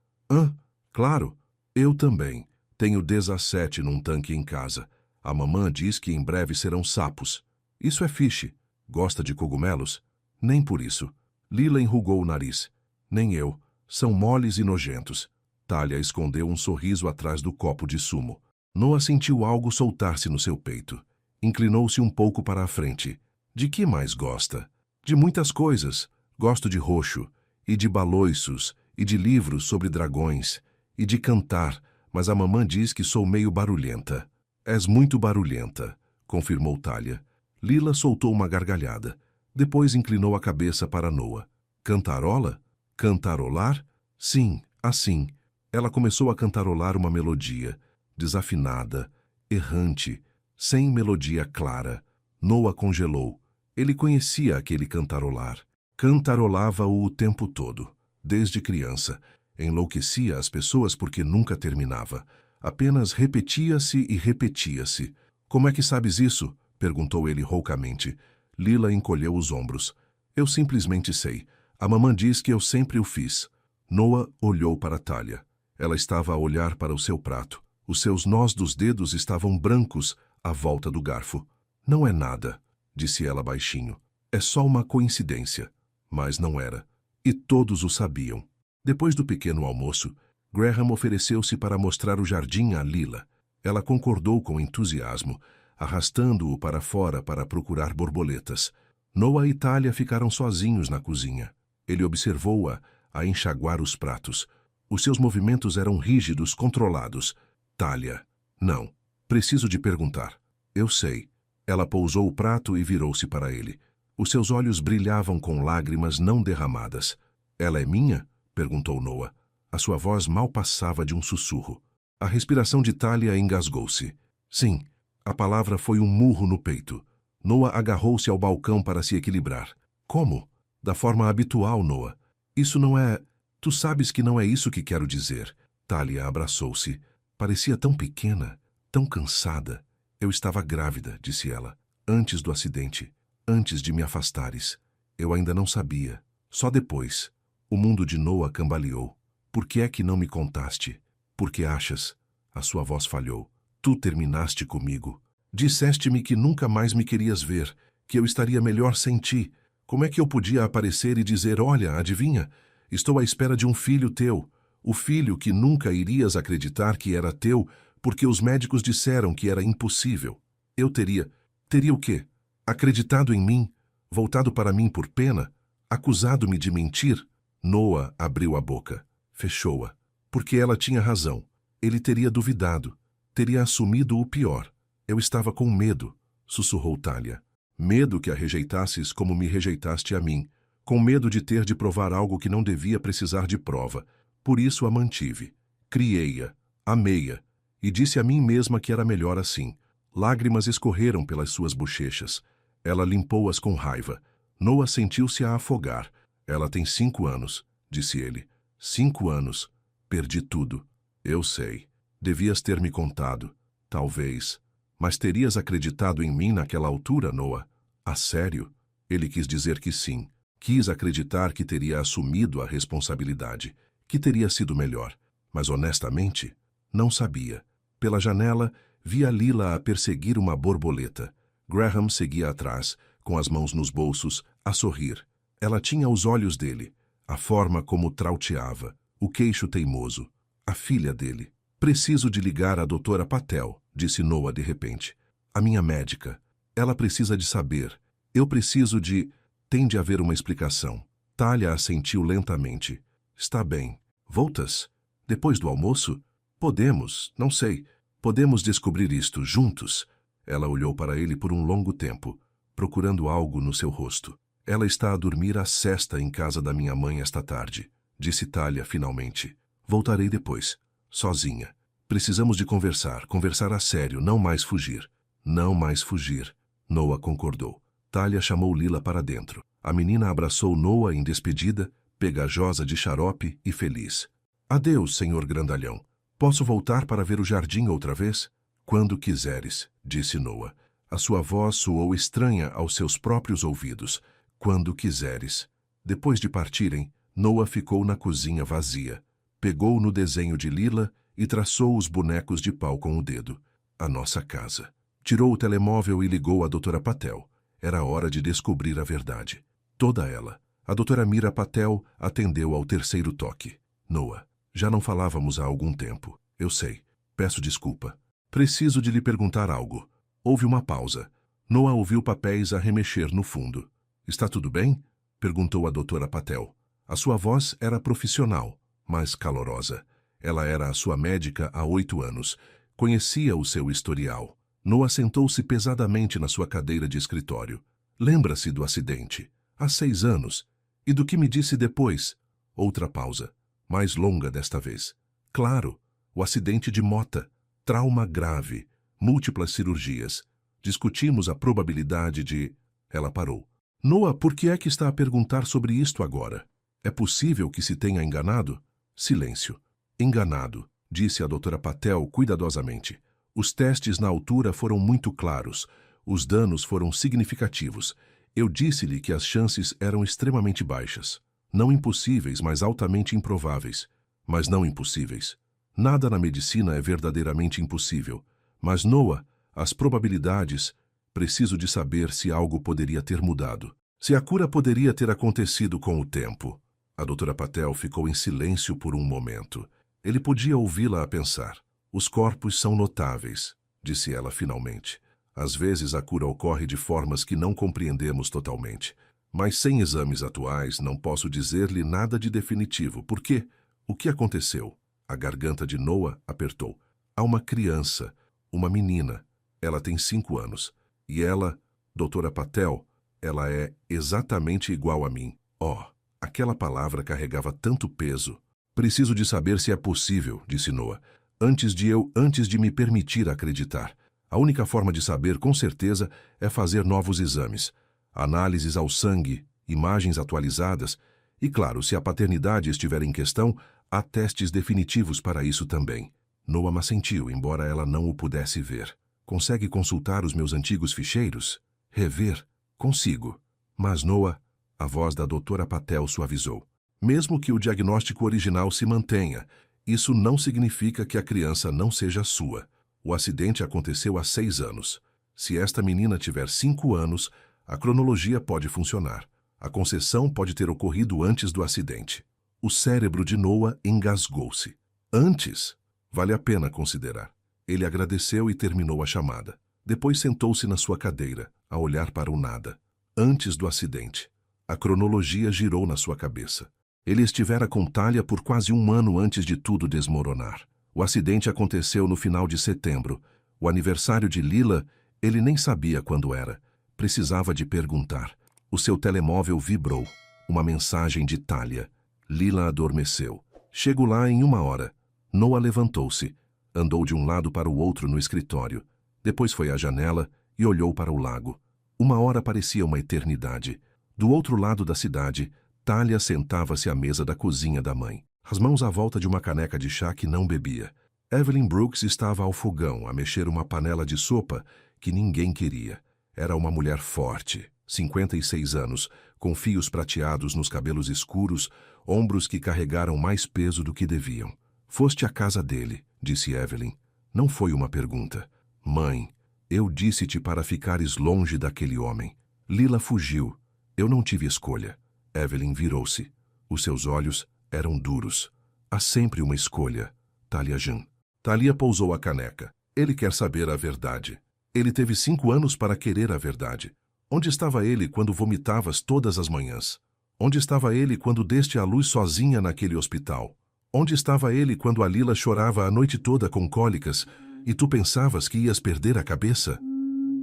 Claro. Eu também. Tenho 17 num tanque em casa. A mamã diz que em breve serão sapos. Isso é fiche. Gosta de cogumelos? Nem por isso." Lila enrugou o nariz. "Nem eu. São moles e nojentos." Talia escondeu um sorriso atrás do copo de sumo. Noah sentiu algo soltar-se no seu peito. Inclinou-se um pouco para a frente. "De que mais gosta?" "De muitas coisas. Gosto de roxo, e de baloiços, e de livros sobre dragões, e de cantar, mas a mamã diz que sou meio barulhenta." "És muito barulhenta", confirmou Talia. Lila soltou uma gargalhada. Depois inclinou a cabeça para Noah. "Cantarola? Cantarolar?" "Sim, assim." Ela começou a cantarolar uma melodia, desafinada, errante, sem melodia clara. Noah congelou. Ele conhecia aquele cantarolar. Cantarolava-o o tempo todo, desde criança. Enlouquecia as pessoas porque nunca terminava. Apenas repetia-se e repetia-se. "Como é que sabes isso?" perguntou ele roucamente. Lila encolheu os ombros. "Eu simplesmente sei. A mamã diz que eu sempre o fiz." Noah olhou para Talia. Ela estava a olhar para o seu prato. Os seus nós dos dedos estavam brancos à volta do garfo. "Não é nada", disse ela baixinho. "É só uma coincidência." Mas não era. E todos o sabiam. Depois do pequeno almoço, Graham ofereceu-se para mostrar o jardim a Lila. Ela concordou com entusiasmo, arrastando-o para fora para procurar borboletas. Noah e Talia ficaram sozinhos na cozinha. Ele observou-a a enxaguar os pratos. Os seus movimentos eram rígidos, controlados. "Talia, não. Preciso de perguntar." "Eu sei." Ela pousou o prato e virou-se para ele. Os seus olhos brilhavam com lágrimas não derramadas. "Ela é minha?" perguntou Noah. A sua voz mal passava de um sussurro. A respiração de Talia engasgou-se. "Sim." A palavra foi um murro no peito. Noah agarrou-se ao balcão para se equilibrar. "Como?" "Da forma habitual, Noah. Isso não é... Tu sabes que não é isso que quero dizer." Talia abraçou-se. Parecia tão pequena, tão cansada. "Eu estava grávida", disse ela. "Antes do acidente. Antes de me afastares. Eu ainda não sabia. Só depois." O mundo de Noah cambaleou. "Por que é que não me contaste?" "Porque achas?" A sua voz falhou. "Tu terminaste comigo. Disseste-me que nunca mais me querias ver, que eu estaria melhor sem ti. Como é que eu podia aparecer e dizer, olha, adivinha? Estou à espera de um filho teu. O filho que nunca irias acreditar que era teu, porque os médicos disseram que era impossível." Eu teria... Teria o quê? Acreditado em mim? Voltado para mim por pena? Acusado-me de mentir? Noah abriu a boca. Fechou-a. Porque ela tinha razão. Ele teria duvidado. Teria assumido o pior. Eu estava com medo, sussurrou Talia. Medo que a rejeitasses como me rejeitaste a mim. Com medo de ter de provar algo que não devia precisar de prova. Por isso a mantive. Criei-a. Amei-a. E disse a mim mesma que era melhor assim. Lágrimas escorreram pelas suas bochechas. Ela limpou-as com raiva. Noah sentiu-se a afogar. Ela tem 5 anos, disse ele. 5 anos. Perdi tudo. Eu sei. Devias ter me contado. Talvez. Mas terias acreditado em mim naquela altura, Noah? A sério? Ele quis dizer que sim. Quis acreditar que teria assumido a responsabilidade, que teria sido melhor. Mas honestamente, não sabia. Pela janela, via Lila a perseguir uma borboleta. Graham seguia atrás, com as mãos nos bolsos, a sorrir. Ela tinha os olhos dele, a forma como trauteava, o queixo teimoso. A filha dele. Preciso de ligar à doutora Patel, disse Noah de repente. A minha médica. Ela precisa de saber. Eu preciso de... Tem de haver uma explicação. Talia assentiu lentamente. Está bem. Voltas? Depois do almoço? Podemos, não sei. Podemos descobrir isto juntos. Ela olhou para ele por um longo tempo, procurando algo no seu rosto. Ela está a dormir a sesta em casa da minha mãe esta tarde, disse Talia finalmente. Voltarei depois, sozinha. Precisamos de conversar a sério, não mais fugir. Não mais fugir. Noah concordou. Talia chamou Lila para dentro. A menina abraçou Noah em despedida, pegajosa de xarope e feliz. Adeus, senhor grandalhão. Posso voltar para ver o jardim outra vez? Quando quiseres, disse Noah. A sua voz soou estranha aos seus próprios ouvidos. Quando quiseres. Depois de partirem, Noah ficou na cozinha vazia. Pegou no desenho de Lila e traçou os bonecos de pau com o dedo. A nossa casa. Tirou o telemóvel e ligou à doutora Patel. Era hora de descobrir a verdade. Toda ela. A doutora Mira Patel atendeu ao terceiro toque. Noah, já não falávamos há algum tempo. Eu sei. Peço desculpa. Preciso de lhe perguntar algo. Houve uma pausa. Noah ouviu papéis a remexer no fundo. Está tudo bem? Perguntou a doutora Patel. A sua voz era profissional, mas calorosa. Ela era a sua médica há 8 anos. Conhecia o seu historial. Noah sentou-se pesadamente na sua cadeira de escritório. Lembra-se do acidente. Há 6 anos. E do que me disse depois? Outra pausa. Mais longa desta vez. Claro, o acidente de Mota. Trauma grave. Múltiplas cirurgias. Discutimos a probabilidade de... Ela parou. Noah, por que é que está a perguntar sobre isto agora? É possível que se tenha enganado? Silêncio. Enganado, disse a doutora Patel cuidadosamente. Os testes na altura foram muito claros. Os danos foram significativos. Eu disse-lhe que as chances eram extremamente baixas. Não impossíveis, mas altamente improváveis. Mas não impossíveis. Nada na medicina é verdadeiramente impossível. Mas, Noah, as probabilidades... Preciso de saber se algo poderia ter mudado. Se a cura poderia ter acontecido com o tempo. A doutora Patel ficou em silêncio por um momento. Ele podia ouvi-la a pensar. Os corpos são notáveis, disse ela finalmente. Às vezes a cura ocorre de formas que não compreendemos totalmente. Mas sem exames atuais não posso dizer-lhe nada de definitivo. Por quê? O que aconteceu? A garganta de Noah apertou. Há uma criança, uma menina. Ela tem 5 anos. E ela, doutora Patel, ela é exatamente igual a mim. Oh, aquela palavra carregava tanto peso. Preciso de saber se é possível, disse Noah, antes de me permitir acreditar. A única forma de saber, com certeza, é fazer novos exames. Análises ao sangue, imagens atualizadas. E claro, se a paternidade estiver em questão, há testes definitivos para isso também. Noah assentiu, embora ela não o pudesse ver. Consegue consultar os meus antigos ficheiros? Rever? Consigo. Mas, Noah, a voz da doutora Patel suavizou. Mesmo que o diagnóstico original se mantenha, isso não significa que a criança não seja sua. O acidente aconteceu há 6 anos. Se esta menina tiver 5 anos, a cronologia pode funcionar. A concessão pode ter ocorrido antes do acidente. O cérebro de Noah engasgou-se. Antes? Vale a pena considerar. Ele agradeceu e terminou a chamada. Depois sentou-se na sua cadeira, a olhar para o nada. Antes do acidente. A cronologia girou na sua cabeça. Ele estivera com Talia por quase um ano antes de tudo desmoronar. O acidente aconteceu no final de setembro. O aniversário de Lila, ele nem sabia quando era. Precisava de perguntar. O seu telemóvel vibrou. Uma mensagem de Talia. Lila adormeceu. Chego lá em 1 hora. Noah levantou-se. Andou de um lado para o outro no escritório. Depois foi à janela e olhou para o lago. 1 hora parecia uma eternidade. Do outro lado da cidade, Talia sentava-se à mesa da cozinha da mãe, as mãos à volta de uma caneca de chá que não bebia. Evelyn Brooks estava ao fogão a mexer uma panela de sopa que ninguém queria. Era uma mulher forte, 56 anos, com fios prateados nos cabelos escuros, ombros que carregaram mais peso do que deviam. Foste à casa dele, disse Evelyn. Não foi uma pergunta. Mãe, eu disse-te para ficares longe daquele homem. Lila fugiu. Eu não tive escolha. Evelyn virou-se. Os seus olhos eram duros. Há sempre uma escolha, Talia Jean. Talia pousou a caneca. Ele quer saber a verdade. Ele teve 5 anos para querer a verdade. Onde estava ele quando vomitavas todas as manhãs? Onde estava ele quando deste à luz sozinha naquele hospital? Onde estava ele quando a Lila chorava a noite toda com cólicas e tu pensavas que ias perder a cabeça?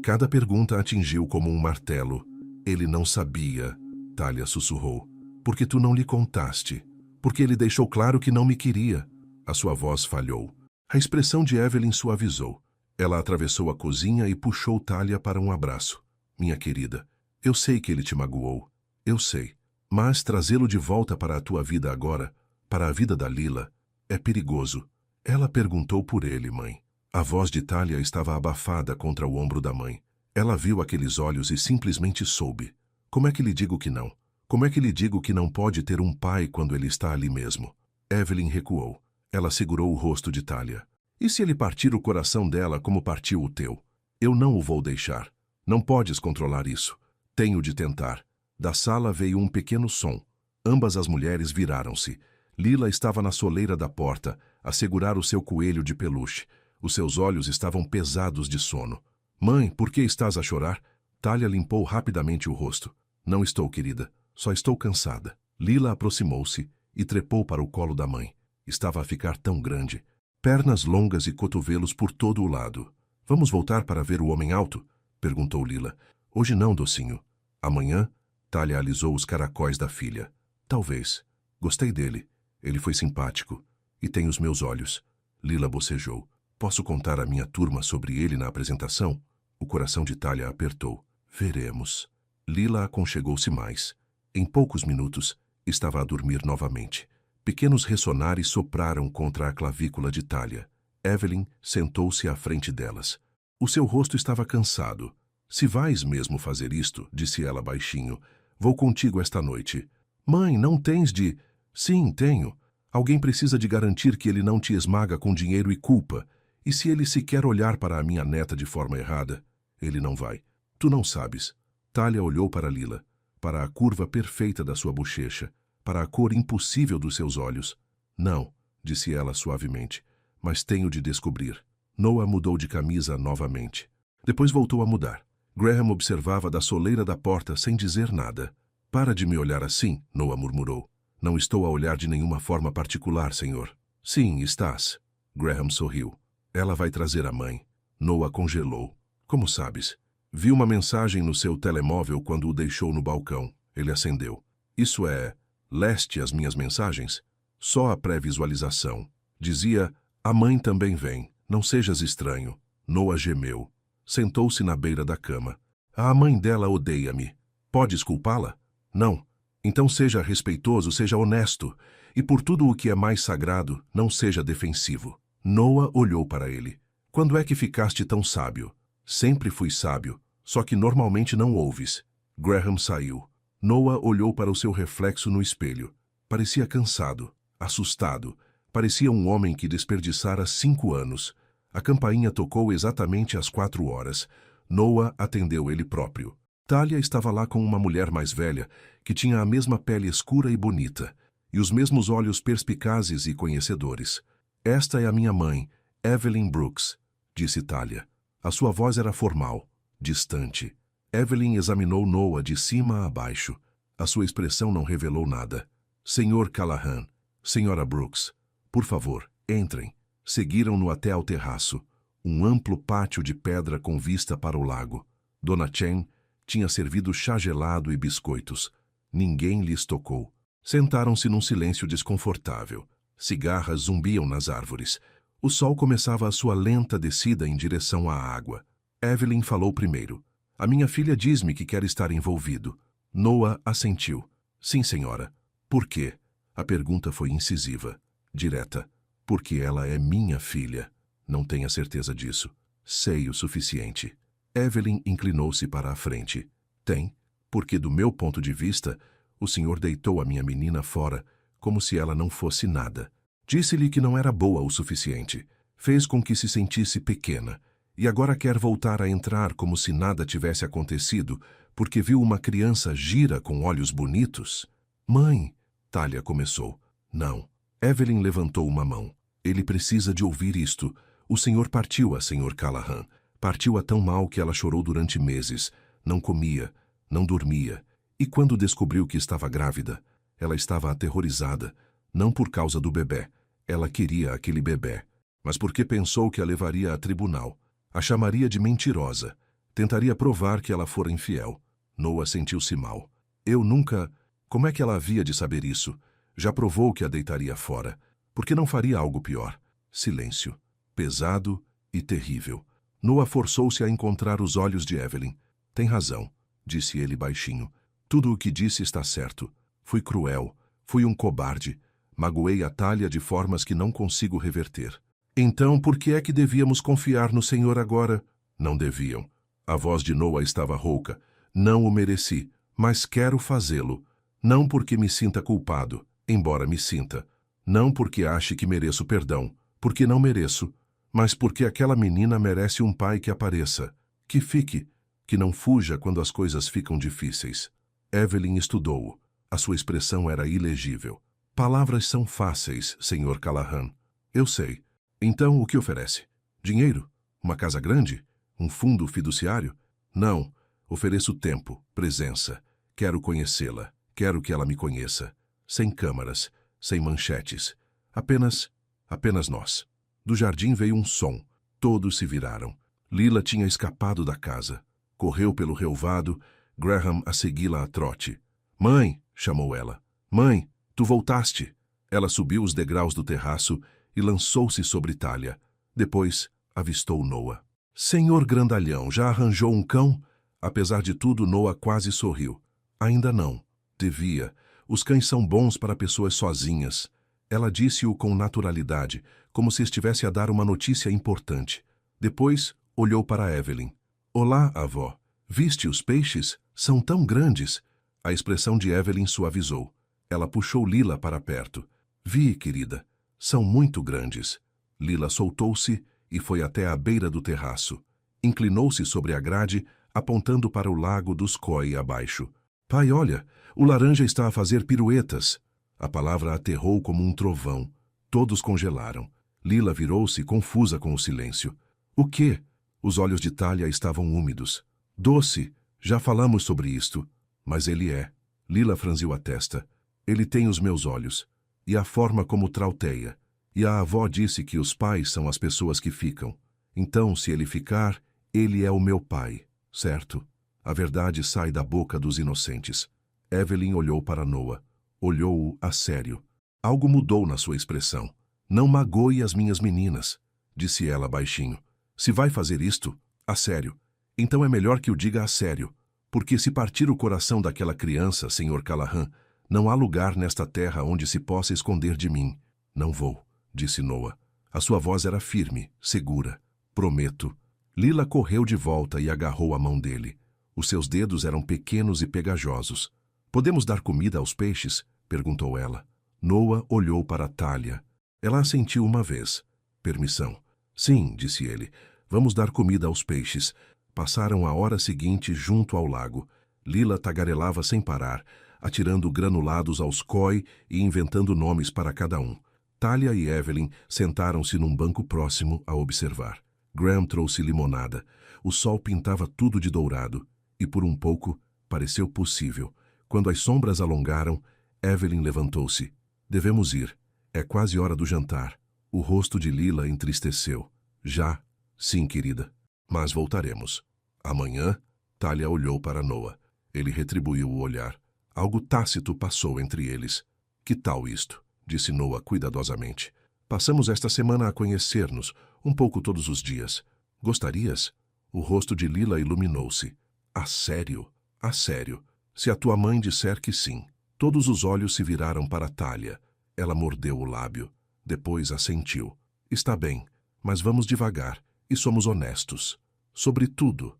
Cada pergunta atingiu como um martelo. Ele não sabia, Talia sussurrou. Porque tu não lhe contaste. Porque ele deixou claro que não me queria. A sua voz falhou. A expressão de Evelyn suavizou. Ela atravessou a cozinha e puxou Talia para um abraço. Minha querida, eu sei que ele te magoou. Eu sei. Mas trazê-lo de volta para a tua vida agora, para a vida da Lila, é perigoso. Ela perguntou por ele, mãe. A voz de Talia estava abafada contra o ombro da mãe. Ela viu aqueles olhos e simplesmente soube. Como é que lhe digo que não? Como é que lhe digo que não pode ter um pai quando ele está ali mesmo? Evelyn recuou. Ela segurou o rosto de Talia. E se ele partir o coração dela como partiu o teu? Eu não o vou deixar. Não podes controlar isso. Tenho de tentar. Da sala veio um pequeno som. Ambas as mulheres viraram-se. Lila estava na soleira da porta, a segurar o seu coelho de peluche. Os seus olhos estavam pesados de sono. Mãe, por que estás a chorar? Talia limpou rapidamente o rosto. Não estou, querida. Só estou cansada. Lila aproximou-se e trepou para o colo da mãe. Estava a ficar tão grande. Pernas longas e cotovelos por todo o lado. Vamos voltar para ver o homem alto? Perguntou Lila. Hoje não, docinho. Amanhã? Talia alisou os caracóis da filha. Talvez. Gostei dele. Ele foi simpático. E tem os meus olhos. Lila bocejou. Posso contar à minha turma sobre ele na apresentação? O coração de Talia apertou. Veremos. Lila aconchegou-se mais. Em poucos minutos, estava a dormir novamente. Pequenos ressonares sopraram contra a clavícula de Talia. Evelyn sentou-se à frente delas. O seu rosto estava cansado. Se vais mesmo fazer isto, disse ela baixinho, vou contigo esta noite. Mãe, não tens de... Sim, tenho. Alguém precisa de garantir que ele não te esmaga com dinheiro e culpa. E se ele sequer olhar para a minha neta de forma errada, ele não vai. Tu não sabes. Talia olhou para Lila, para a curva perfeita da sua bochecha, para a cor impossível dos seus olhos. Não, disse ela suavemente, mas tenho de descobrir. Noah mudou de camisa novamente. Depois voltou a mudar. Graham observava da soleira da porta sem dizer nada. Para de me olhar assim, Noah murmurou. Não estou a olhar de nenhuma forma particular, senhor. Sim, estás. Graham sorriu. Ela vai trazer a mãe. Noah congelou. Como sabes? Vi uma mensagem no seu telemóvel quando o deixou no balcão. Ele acendeu. Isso é... Leste as minhas mensagens? Só a pré-visualização. Dizia, a mãe também vem. Não sejas estranho. Noah gemeu. Sentou-se na beira da cama. A mãe dela odeia-me. Podes culpá-la? Não. Então seja respeitoso, seja honesto. E por tudo o que é mais sagrado, não seja defensivo. Noah olhou para ele. Quando é que ficaste tão sábio? Sempre fui sábio, só que normalmente não ouves. Graham saiu. Noah olhou para o seu reflexo no espelho. Parecia cansado, assustado. Parecia um homem que desperdiçara 5 anos. A campainha tocou exatamente às 4 horas. Noah atendeu ele próprio. Talia estava lá com uma mulher mais velha, que tinha a mesma pele escura e bonita, e os mesmos olhos perspicazes e conhecedores. Esta é a minha mãe, Evelyn Brooks, disse Talia. A sua voz era formal, distante. Evelyn examinou Noah de cima a baixo. A sua expressão não revelou nada. Senhor Callahan, Senhora Brooks, por favor, entrem. Seguiram-no até ao terraço, um amplo pátio de pedra com vista para o lago. Dona Chen tinha servido chá gelado e biscoitos. Ninguém lhes tocou. Sentaram-se num silêncio desconfortável. Cigarras zumbiam nas árvores. O sol começava a sua lenta descida em direção à água. Evelyn falou primeiro. A minha filha diz-me que quer estar envolvido. Noah assentiu. Sim, senhora. Por quê? A pergunta foi incisiva, direta. Porque ela é minha filha. Não tenha certeza disso. Sei o suficiente. Evelyn inclinou-se para a frente. Tem, porque do meu ponto de vista, o senhor deitou a minha menina fora, como se ela não fosse nada. Disse-lhe que não era boa o suficiente. Fez com que se sentisse pequena. E agora quer voltar a entrar como se nada tivesse acontecido, porque viu uma criança gira com olhos bonitos? Mãe, Talia começou. Não. Evelyn levantou uma mão. Ele precisa de ouvir isto. O senhor partiu-a, Sr. Callahan. Partiu-a tão mal que ela chorou durante meses. Não comia, não dormia. E quando descobriu que estava grávida, ela estava aterrorizada. Não por causa do bebê. Ela queria aquele bebê. Mas porque pensou que a levaria a tribunal. A chamaria de mentirosa. Tentaria provar que ela fora infiel. Noah sentiu-se mal. Eu nunca... Como é que ela havia de saber isso? Já provou que a deitaria fora. Por que não faria algo pior? Silêncio. Pesado e terrível. Noah forçou-se a encontrar os olhos de Evelyn. Tem razão, disse ele baixinho. Tudo o que disse está certo. Fui cruel. Fui um cobarde. Magoei a Talia de formas que não consigo reverter. Então, por que é que devíamos confiar no Senhor agora? Não deviam. A voz de Noah estava rouca. Não o mereci, mas quero fazê-lo. Não porque me sinta culpado, embora me sinta. Não porque ache que mereço perdão, porque não mereço. Mas porque aquela menina merece um pai que apareça, que fique, que não fuja quando as coisas ficam difíceis. Evelyn estudou-o. A sua expressão era ilegível. Palavras são fáceis, Sr. Callahan. Eu sei. Então, o que oferece? Dinheiro? Uma casa grande? Um fundo fiduciário? Não. Ofereço tempo, presença. Quero conhecê-la. Quero que ela me conheça. Sem câmaras, sem manchetes. Apenas nós. Do jardim veio um som. Todos se viraram. Lila tinha escapado da casa. Correu pelo relvado, Graham a segui-la a trote. Mãe, chamou ela. Mãe, tu voltaste. Ela subiu os degraus do terraço e lançou-se sobre Talia. Depois, avistou Noah. Senhor grandalhão, já arranjou um cão? Apesar de tudo, Noah quase sorriu. Ainda não. Devia. Os cães são bons para pessoas sozinhas. Ela disse-o com naturalidade, como se estivesse a dar uma notícia importante. Depois, olhou para Evelyn. Olá, avó. Viste os peixes? São tão grandes. A expressão de Evelyn suavizou. Ela puxou Lila para perto. Vi, querida. São muito grandes. Lila soltou-se e foi até a beira do terraço. Inclinou-se sobre a grade, apontando para o lago dos Koi abaixo. Pai, olha, o laranja está a fazer piruetas. A palavra aterrou como um trovão. Todos congelaram. Lila virou-se, confusa com o silêncio. O quê? Os olhos de Talia estavam úmidos. Doce, já falamos sobre isto. Mas ele é. Lila franziu a testa. Ele tem os meus olhos. E a forma como trauteia. E a avó disse que os pais são as pessoas que ficam. Então, se ele ficar, ele é o meu pai, certo? A verdade sai da boca dos inocentes. Evelyn olhou para Noah. Olhou-o a sério. Algo mudou na sua expressão. Não magoe as minhas meninas, disse ela baixinho. Se vai fazer isto, a sério. Então é melhor que o diga a sério. Porque se partir o coração daquela criança, Sr. Callahan, não há lugar nesta terra onde se possa esconder de mim. Não vou, disse Noah. A sua voz era firme, segura. Prometo. Lila correu de volta e agarrou a mão dele. Os seus dedos eram pequenos e pegajosos. Podemos dar comida aos peixes? Perguntou ela. Noah olhou para Talia. Ela assentiu uma vez. Permissão. Sim, disse ele. Vamos dar comida aos peixes. Passaram a hora seguinte junto ao lago. Lila tagarelava sem parar, atirando granulados aos Koi e inventando nomes para cada um. Talia e Evelyn sentaram-se num banco próximo a observar. Graham trouxe limonada. O sol pintava tudo de dourado, e por um pouco pareceu possível. Quando as sombras alongaram, Evelyn levantou-se. Devemos ir. É quase hora do jantar. O rosto de Lila entristeceu. Já? Sim, querida. Mas voltaremos. Amanhã? Talia olhou para Noah. Ele retribuiu o olhar. Algo tácito passou entre eles. Que tal isto? Disse Noah cuidadosamente. Passamos esta semana a conhecer-nos, um pouco todos os dias. Gostarias? O rosto de Lila iluminou-se. A sério? A sério. Se a tua mãe disser que sim. Todos os olhos se viraram para Talia. Ela mordeu o lábio. Depois assentiu. Está bem, mas vamos devagar e somos honestos. Sobre tudo,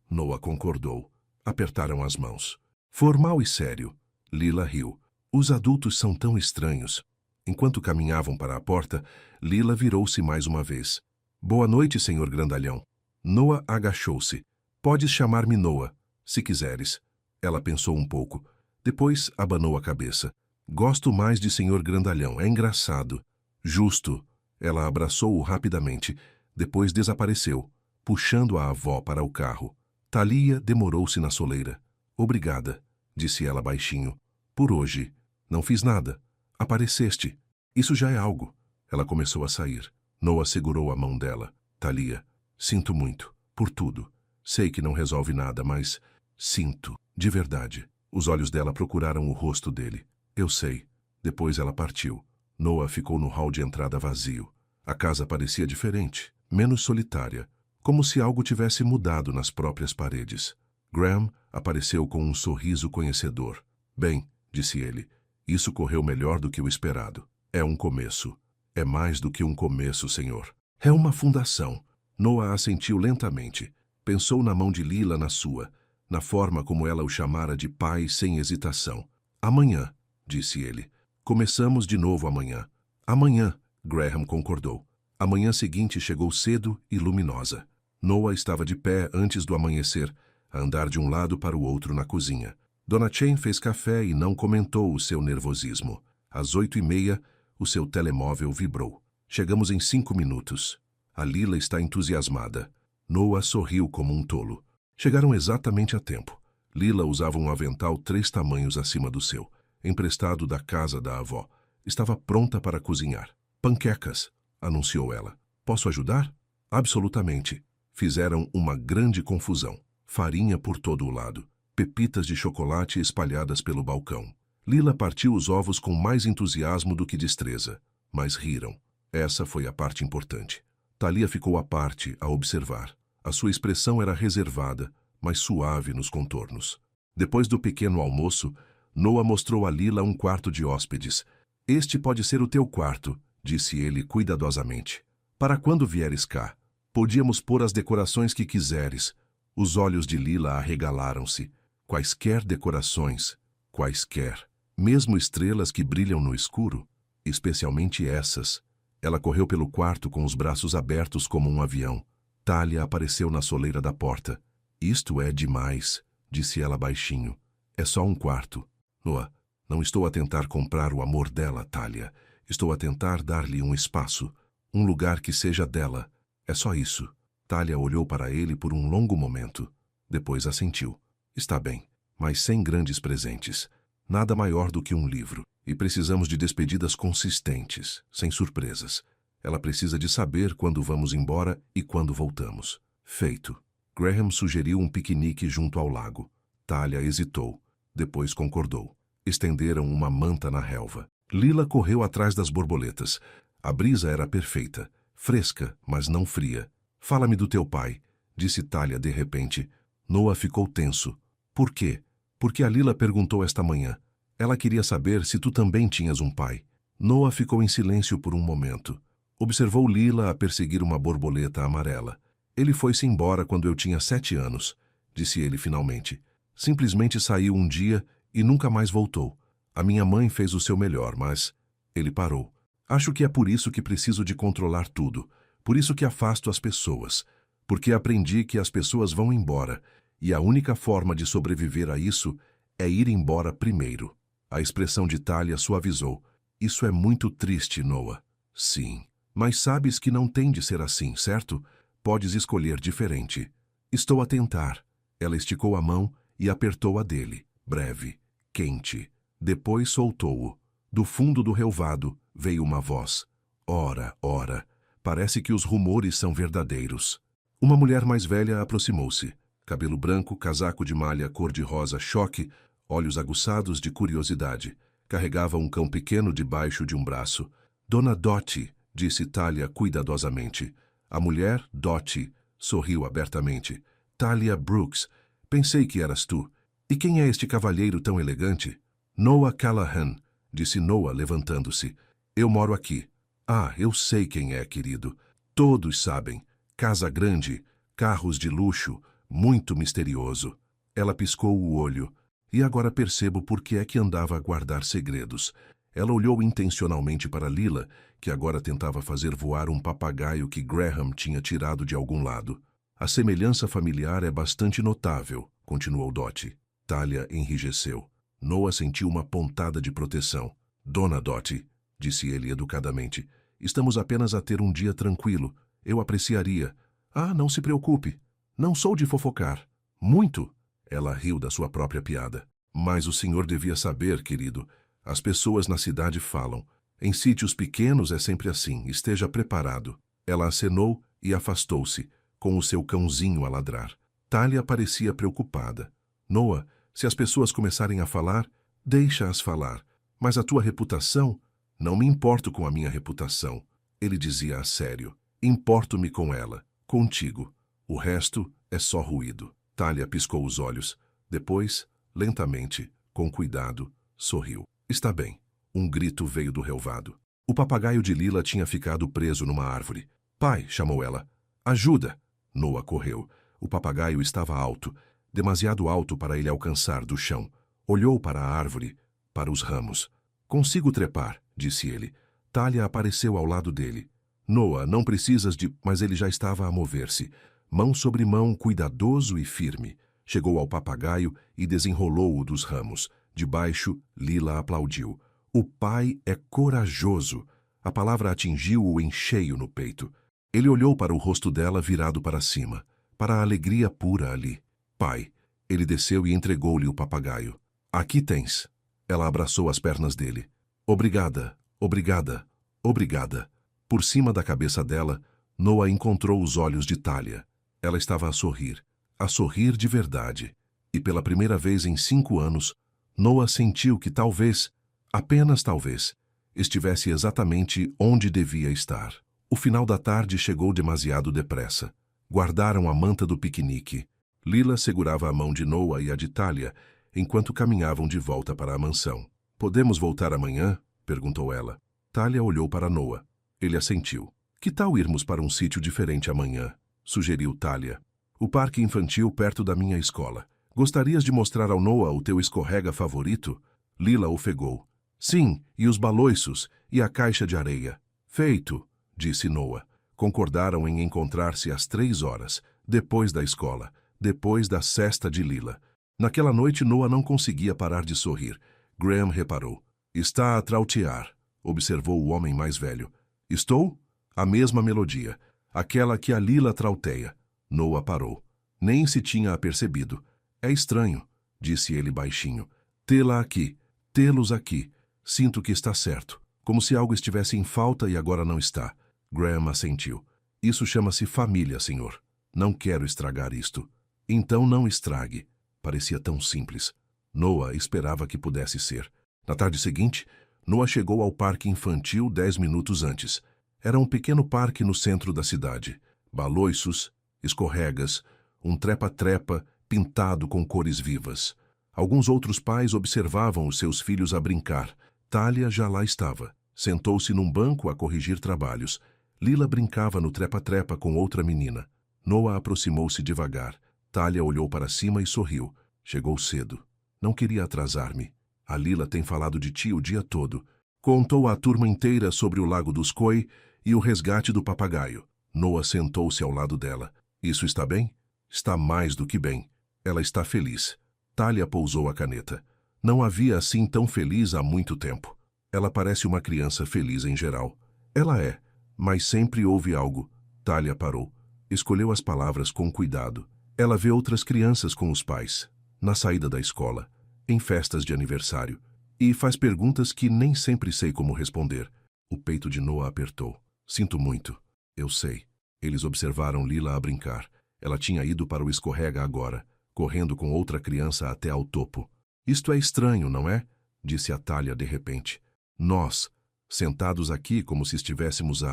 Noah concordou. Apertaram as mãos. Formal e sério. Lila riu. Os adultos são tão estranhos. Enquanto caminhavam para a porta, Lila virou-se mais uma vez. Boa noite, senhor grandalhão. Noah agachou-se. Podes chamar-me Noah, se quiseres. Ela pensou um pouco. Depois abanou a cabeça. Gosto mais de senhor grandalhão, é engraçado. Justo. Ela abraçou-o rapidamente. Depois desapareceu, puxando a avó para o carro. Talia demorou-se na soleira. Obrigada, disse ela baixinho. Por hoje. Não fiz nada. Apareceste. Isso já é algo. Ela começou a sair. Noah segurou a mão dela. Talia, sinto muito, por tudo. Sei que não resolve nada, mas sinto, de verdade. Os olhos dela procuraram o rosto dele. Eu sei. Depois ela partiu. Noah ficou no hall de entrada vazio. A casa parecia diferente, menos solitária, como se algo tivesse mudado nas próprias paredes. Graham apareceu com um sorriso conhecedor. Bem, disse ele, isso correu melhor do que o esperado. É um começo. É mais do que um começo, senhor. É uma fundação. Noah assentiu lentamente. Pensou na mão de Lila na sua, na forma como ela o chamara de pai sem hesitação. Amanhã, disse ele. Começamos de novo amanhã. Amanhã, Graham concordou. A manhã seguinte chegou cedo e luminosa. Noah estava de pé antes do amanhecer, a andar de um lado para o outro na cozinha. Dona Jane fez café e não comentou o seu nervosismo. Às 8h30, o seu telemóvel vibrou. Chegamos em 5 minutos. A Lila está entusiasmada. Noah sorriu como um tolo. Chegaram exatamente a tempo. Lila usava um avental 3 tamanhos acima do seu, emprestado da casa da avó. Estava pronta para cozinhar. Panquecas, anunciou ela. Posso ajudar? Absolutamente. Fizeram uma grande confusão. Farinha por todo o lado. Pepitas de chocolate espalhadas pelo balcão. Lila partiu os ovos com mais entusiasmo do que destreza, mas riram. Essa foi a parte importante. Talia ficou à parte a observar. A sua expressão era reservada, mas suave nos contornos. Depois do pequeno almoço, Noah mostrou a Lila um quarto de hóspedes. Este pode ser o teu quarto, disse ele cuidadosamente. Para quando vieres cá, podíamos pôr as decorações que quiseres. Os olhos de Lila arregalaram-se. Quaisquer decorações, quaisquer, mesmo estrelas que brilham no escuro, especialmente essas. Ela correu pelo quarto com os braços abertos como um avião. Talia apareceu na soleira da porta. Isto é demais, disse ela baixinho. É só um quarto. Noah, não estou a tentar comprar o amor dela, Talia. Estou a tentar dar-lhe um espaço, um lugar que seja dela. É só isso. Talia olhou para ele por um longo momento. Depois assentiu. Está bem, mas sem grandes presentes. Nada maior do que um livro. E precisamos de despedidas consistentes, sem surpresas. Ela precisa de saber quando vamos embora e quando voltamos. Feito. Graham sugeriu um piquenique junto ao lago. Talia hesitou. Depois concordou. Estenderam uma manta na relva. Lila correu atrás das borboletas. A brisa era perfeita. Fresca, mas não fria. Fala-me do teu pai, disse Talia de repente. Noah ficou tenso. Por quê? Porque a Lila perguntou esta manhã. Ela queria saber se tu também tinhas um pai. Noah ficou em silêncio por um momento. Observou Lila a perseguir uma borboleta amarela. Ele foi-se embora quando eu tinha 7 anos, disse ele finalmente. Simplesmente saiu um dia e nunca mais voltou. A minha mãe fez o seu melhor, mas... Ele parou. Acho que é por isso que preciso de controlar tudo. Por isso que afasto as pessoas. Porque aprendi que as pessoas vão embora. E a única forma de sobreviver a isso é ir embora primeiro. A expressão de Talia suavizou. Isso é muito triste, Noah. Sim, Mas sabes que não tem de ser assim, certo? Podes escolher diferente. Estou a tentar. Ela esticou a mão e apertou a dele, breve, quente. Depois soltou-o. Do fundo do relvado veio uma voz. Ora, ora, parece que os rumores são verdadeiros. Uma mulher mais velha aproximou-se. Cabelo branco, casaco de malha cor-de-rosa choque, olhos aguçados de curiosidade. Carregava um cão pequeno debaixo de um braço. Dona Dottie, disse Talia cuidadosamente. A mulher, Dottie, sorriu abertamente. Talia Brooks, pensei que eras tu. E quem é este cavalheiro tão elegante? Noah Callahan, disse Noah levantando-se. Eu moro aqui. Ah, eu sei quem é, querido. Todos sabem. Casa grande, carros de luxo, muito misterioso. Ela piscou o olho. E agora percebo por que é que andava a guardar segredos. Ela olhou intencionalmente para Lila, que agora tentava fazer voar um papagaio que Graham tinha tirado de algum lado. A semelhança familiar é bastante notável, continuou Dottie. Talia enrijeceu. Noah sentiu uma pontada de proteção. Dona Dottie, disse ele educadamente, estamos apenas a ter um dia tranquilo. Eu apreciaria. Ah, não se preocupe. Não sou de fofocar. Muito. Ela riu da sua própria piada. Mas o senhor devia saber, querido. As pessoas na cidade falam. Em sítios pequenos é sempre assim. Esteja preparado. Ela acenou e afastou-se, com o seu cãozinho a ladrar. Talia parecia preocupada. Noah, se as pessoas começarem a falar, deixa-as falar. Mas a tua reputação? Não me importo com a minha reputação. Ele dizia a sério. Importo-me com ela, contigo. O resto é só ruído. Talia piscou os olhos. Depois, lentamente, com cuidado, sorriu. Está bem. Um grito veio do relvado. O papagaio de Lila tinha ficado preso numa árvore. Pai, chamou ela. Ajuda! Noah correu. O papagaio estava alto, demasiado alto para ele alcançar do chão. Olhou para a árvore, para os ramos. Consigo trepar, disse ele. Talia apareceu ao lado dele. Noah, não precisas de... Mas ele já estava a mover-se. Mão sobre mão, cuidadoso e firme. Chegou ao papagaio e desenrolou-o dos ramos. Debaixo, Lila aplaudiu. O pai é corajoso. A palavra atingiu-o em cheio no peito. Ele olhou para o rosto dela virado para cima, para a alegria pura ali. Pai. Ele desceu e entregou-lhe o papagaio. Aqui tens. Ela abraçou as pernas dele. Obrigada, obrigada, obrigada. Por cima da cabeça dela, Noah encontrou os olhos de Talia. Ela estava a sorrir de verdade. E pela primeira vez em 5 anos, Noah sentiu que talvez, apenas talvez, estivesse exatamente onde devia estar. O final da tarde chegou demasiado depressa. Guardaram a manta do piquenique. Lila segurava a mão de Noah e a de Talia, enquanto caminhavam de volta para a mansão. Podemos voltar amanhã? Perguntou ela. Talia olhou para Noah. Ele assentiu. Que tal irmos para um sítio diferente amanhã? Sugeriu Talia. O parque infantil perto da minha escola. Gostarias de mostrar ao Noah o teu escorrega favorito? Lila ofegou. Sim, e os baloiços, e a caixa de areia. Feito, disse Noah. Concordaram em encontrar-se às 3 horas, depois da escola, depois da cesta de Lila. Naquela noite Noah não conseguia parar de sorrir. Graham reparou. Está a trautear, observou o homem mais velho. Estou? A mesma melodia, aquela que a Lila trauteia. Noah parou. Nem se tinha apercebido. É estranho, disse ele baixinho. Tê-la aqui, tê-los aqui. Sinto que está certo, como se algo estivesse em falta e agora não está. Graham assentiu. Isso chama-se família, senhor. Não quero estragar isto. Então não estrague. Parecia tão simples. Noah esperava que pudesse ser. Na tarde seguinte, Noah chegou ao parque infantil 10 minutos antes. Era um pequeno parque no centro da cidade. Baloiços, escorregas, um trepa-trepa pintado com cores vivas. Alguns outros pais observavam os seus filhos a brincar. Talia já lá estava. Sentou-se num banco a corrigir trabalhos. Lila brincava no trepa-trepa com outra menina. Noah aproximou-se devagar. Talia olhou para cima e sorriu. Chegou cedo. Não queria atrasar-me. A Lila tem falado de ti o dia todo. Contou à turma inteira sobre o Lago dos Khoi e o resgate do papagaio. Noah sentou-se ao lado dela. Isso está bem? Está mais do que bem. Ela está feliz. Talia pousou a caneta. Não havia assim tão feliz há muito tempo. Ela parece uma criança feliz em geral. Ela é. Mas sempre houve algo. Thalia parou. Escolheu as palavras com cuidado. Ela vê outras crianças com os pais, na saída da escola, em festas de aniversário, e faz perguntas que nem sempre sei como responder. O peito de Noah apertou. Sinto muito. Eu sei. Eles observaram Lila a brincar. Ela tinha ido para o escorrega agora, correndo com outra criança até ao topo. Isto é estranho, não é? Disse a Thalia de repente. Nós, sentados aqui como se estivéssemos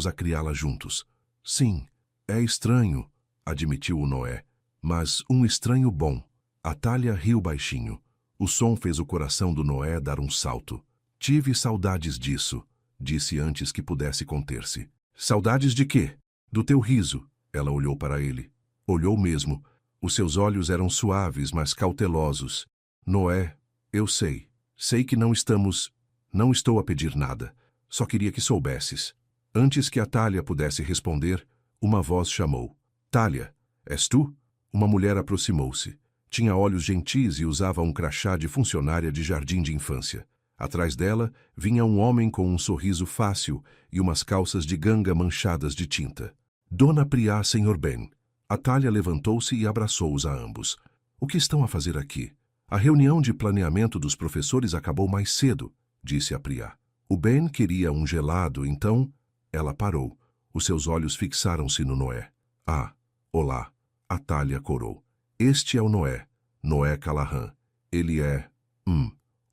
a criá-la juntos. Sim, é estranho, admitiu o Noé, mas um estranho bom. A Thalia riu baixinho. O som fez o coração do Noé dar um salto. Tive saudades disso, disse antes que pudesse conter-se. Saudades de quê? Do teu riso. Ela olhou para ele. Olhou mesmo. Os seus olhos eram suaves, mas cautelosos. Noé, eu sei. Sei que não estou a pedir nada. Só queria que soubesses. Antes que a Thalia pudesse responder, uma voz chamou. Thalia, és tu? Uma mulher aproximou-se. Tinha olhos gentis e usava um crachá de funcionária de jardim de infância. Atrás dela, vinha um homem com um sorriso fácil e umas calças de ganga manchadas de tinta. Dona Priá, Sr. Ben. A Thalia levantou-se e abraçou-os a ambos. O que estão a fazer aqui? A reunião de planeamento dos professores acabou mais cedo, disse a Priá. O Ben queria um gelado, então... Ela parou. Os seus olhos fixaram-se no Noé. Ah, olá. A Thalia corou. Este é o Noé. Noé Callahan. Ele é...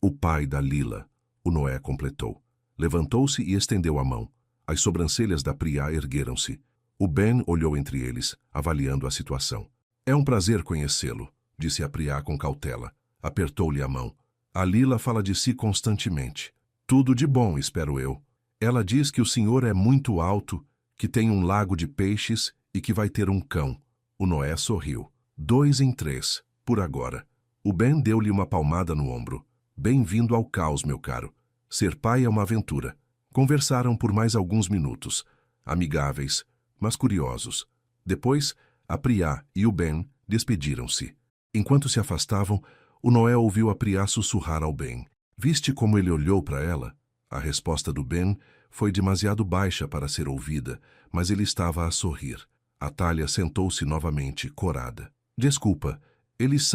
o pai da Lila. O Noé completou. Levantou-se e estendeu a mão. As sobrancelhas da Priá ergueram-se. O Ben olhou entre eles, avaliando a situação. É um prazer conhecê-lo, disse a Priá com cautela. Apertou-lhe a mão. A Lila fala de si constantemente. Tudo de bom, espero eu. Ela diz que o senhor é muito alto, que tem um lago de peixes e que vai ter um cão. O Noé sorriu. 2 em 3, por agora. O Ben deu-lhe uma palmada no ombro. Bem-vindo ao caos, meu caro. Ser pai é uma aventura. Conversaram por mais alguns minutos, amigáveis, mas curiosos. Depois, a Priá e o Ben despediram-se. Enquanto se afastavam, o Noé ouviu a Priá sussurrar ao Ben. Viste como ele olhou para ela? A resposta do Ben foi demasiado baixa para ser ouvida, mas ele estava a sorrir. A Thalia sentou-se novamente, corada. Desculpa, eles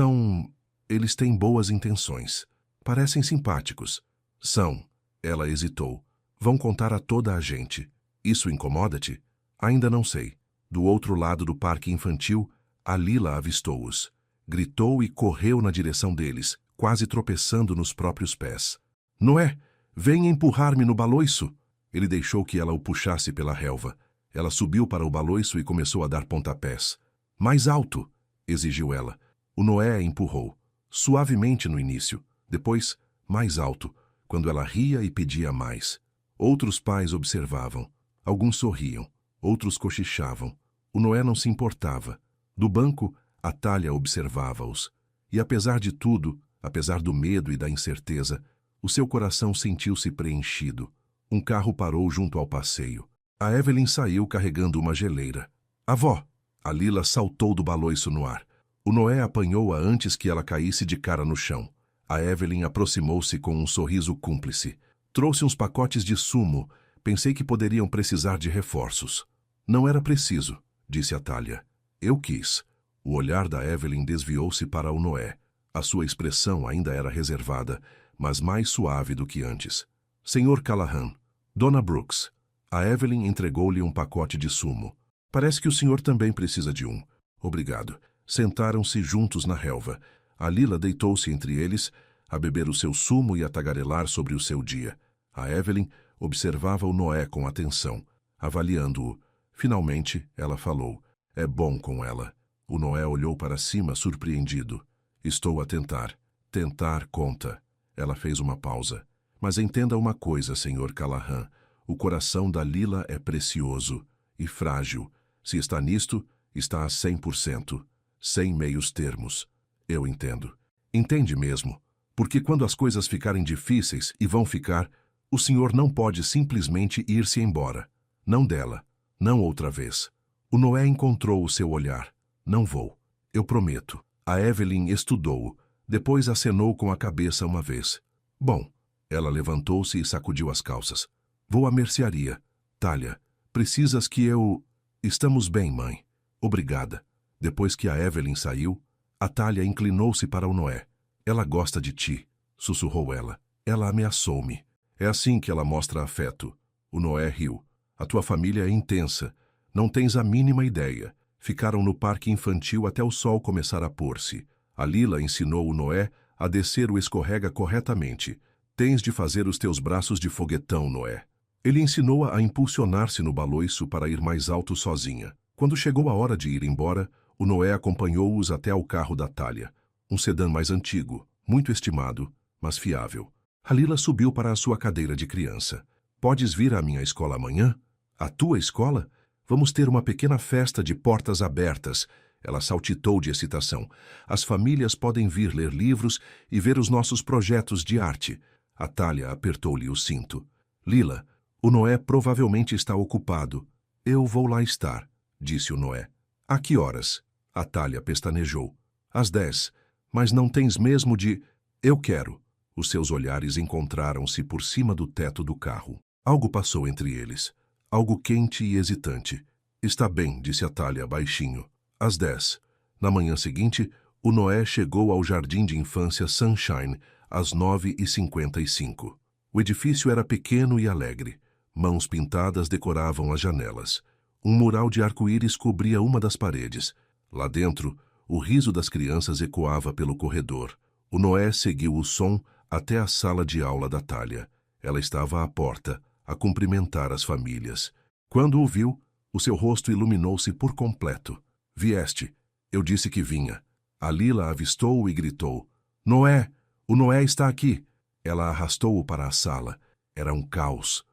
têm boas intenções. Parecem simpáticos. São. Ela hesitou. Vão contar a toda a gente. Isso incomoda-te? Ainda não sei. Do outro lado do parque infantil, a Lila avistou-os. Gritou e correu na direção deles, quase tropeçando nos próprios pés. Noé! Venha empurrar-me no baloiço! Ele deixou que ela o puxasse pela relva. Ela subiu para o baloiço e começou a dar pontapés. Mais alto! Exigiu ela. O Noé a empurrou. Suavemente no início. Depois, mais alto, quando ela ria e pedia mais. Outros pais observavam. Alguns sorriam. Outros cochichavam. O Noé não se importava. Do banco, a Thalia observava-os. E apesar de tudo, apesar do medo e da incerteza, o seu coração sentiu-se preenchido. Um carro parou junto ao passeio. A Evelyn saiu carregando uma geleira. Avó! A Lila saltou do baloiço no ar. O Noé apanhou-a antes que ela caísse de cara no chão. A Evelyn aproximou-se com um sorriso cúmplice. Trouxe uns pacotes de sumo. Pensei que poderiam precisar de reforços. Não era preciso, disse a Thalia. Eu quis. O olhar da Evelyn desviou-se para o Noé. A sua expressão ainda era reservada, mas mais suave do que antes. Senhor Callahan, Dona Brooks. A Evelyn entregou-lhe um pacote de sumo. Parece que o senhor também precisa de um. Obrigado. Sentaram-se juntos na relva. A Lila deitou-se entre eles, a beber o seu sumo e a tagarelar sobre o seu dia. A Evelyn observava o Noé com atenção, avaliando-o. Finalmente, ela falou. É bom com ela. O Noé olhou para cima, surpreendido. Estou a tentar. Tentar conta. Ela fez uma pausa. Mas entenda uma coisa, Sr. Callahan. O coração da Lila é precioso e frágil. Se está nisto, está a 100%. Sem meios termos. Eu entendo. Entende mesmo. Porque quando as coisas ficarem difíceis, e vão ficar, o senhor não pode simplesmente ir-se embora. Não dela. Não outra vez. O Noé encontrou o seu olhar. Não vou. Eu prometo. A Evelyn estudou-o. Depois acenou com a cabeça uma vez. Bom. Ela levantou-se e sacudiu as calças. Vou à mercearia. Thalia, precisas que eu... Estamos bem, mãe. Obrigada. Depois que a Evelyn saiu, a Thalia inclinou-se para o Noé. Ela gosta de ti, sussurrou ela. Ela ameaçou-me. É assim que ela mostra afeto. O Noé riu. A tua família é intensa. Não tens a mínima ideia. Ficaram no parque infantil até o sol começar a pôr-se. A Lila ensinou o Noé a descer o escorrega corretamente. Tens de fazer os teus braços de foguetão, Noé. Ele ensinou-a a impulsionar-se no baloiço para ir mais alto sozinha. Quando chegou a hora de ir embora, o Noé acompanhou-os até ao carro da Thalia. Um sedã mais antigo, muito estimado, mas fiável. A Lila subiu para a sua cadeira de criança. Podes vir à minha escola amanhã? À tua escola? Vamos ter uma pequena festa de portas abertas. Ela saltitou de excitação. As famílias podem vir ler livros e ver os nossos projetos de arte. A Thalia apertou-lhe o cinto. Lila, o Noé provavelmente está ocupado. Eu vou lá estar, disse o Noé. A que horas? A Thalia pestanejou. Às 10. Mas não tens mesmo de... Eu quero. Os seus olhares encontraram-se por cima do teto do carro. Algo passou entre eles. Algo quente e hesitante. Está bem, disse a Thalia baixinho. Às 10. Na manhã seguinte, o Noé chegou ao jardim de infância Sunshine às 9h55. O edifício era pequeno e alegre. Mãos pintadas decoravam as janelas. Um mural de arco-íris cobria uma das paredes. Lá dentro, o riso das crianças ecoava pelo corredor. O Noé seguiu o som até a sala de aula da Thalia. Ela estava à porta, a cumprimentar as famílias. Quando o viu, o seu rosto iluminou-se por completo. Vieste. Eu disse que vinha. A Lila avistou-o e gritou. Noé! O Noé está aqui! Ela arrastou-o para a sala. Era um caos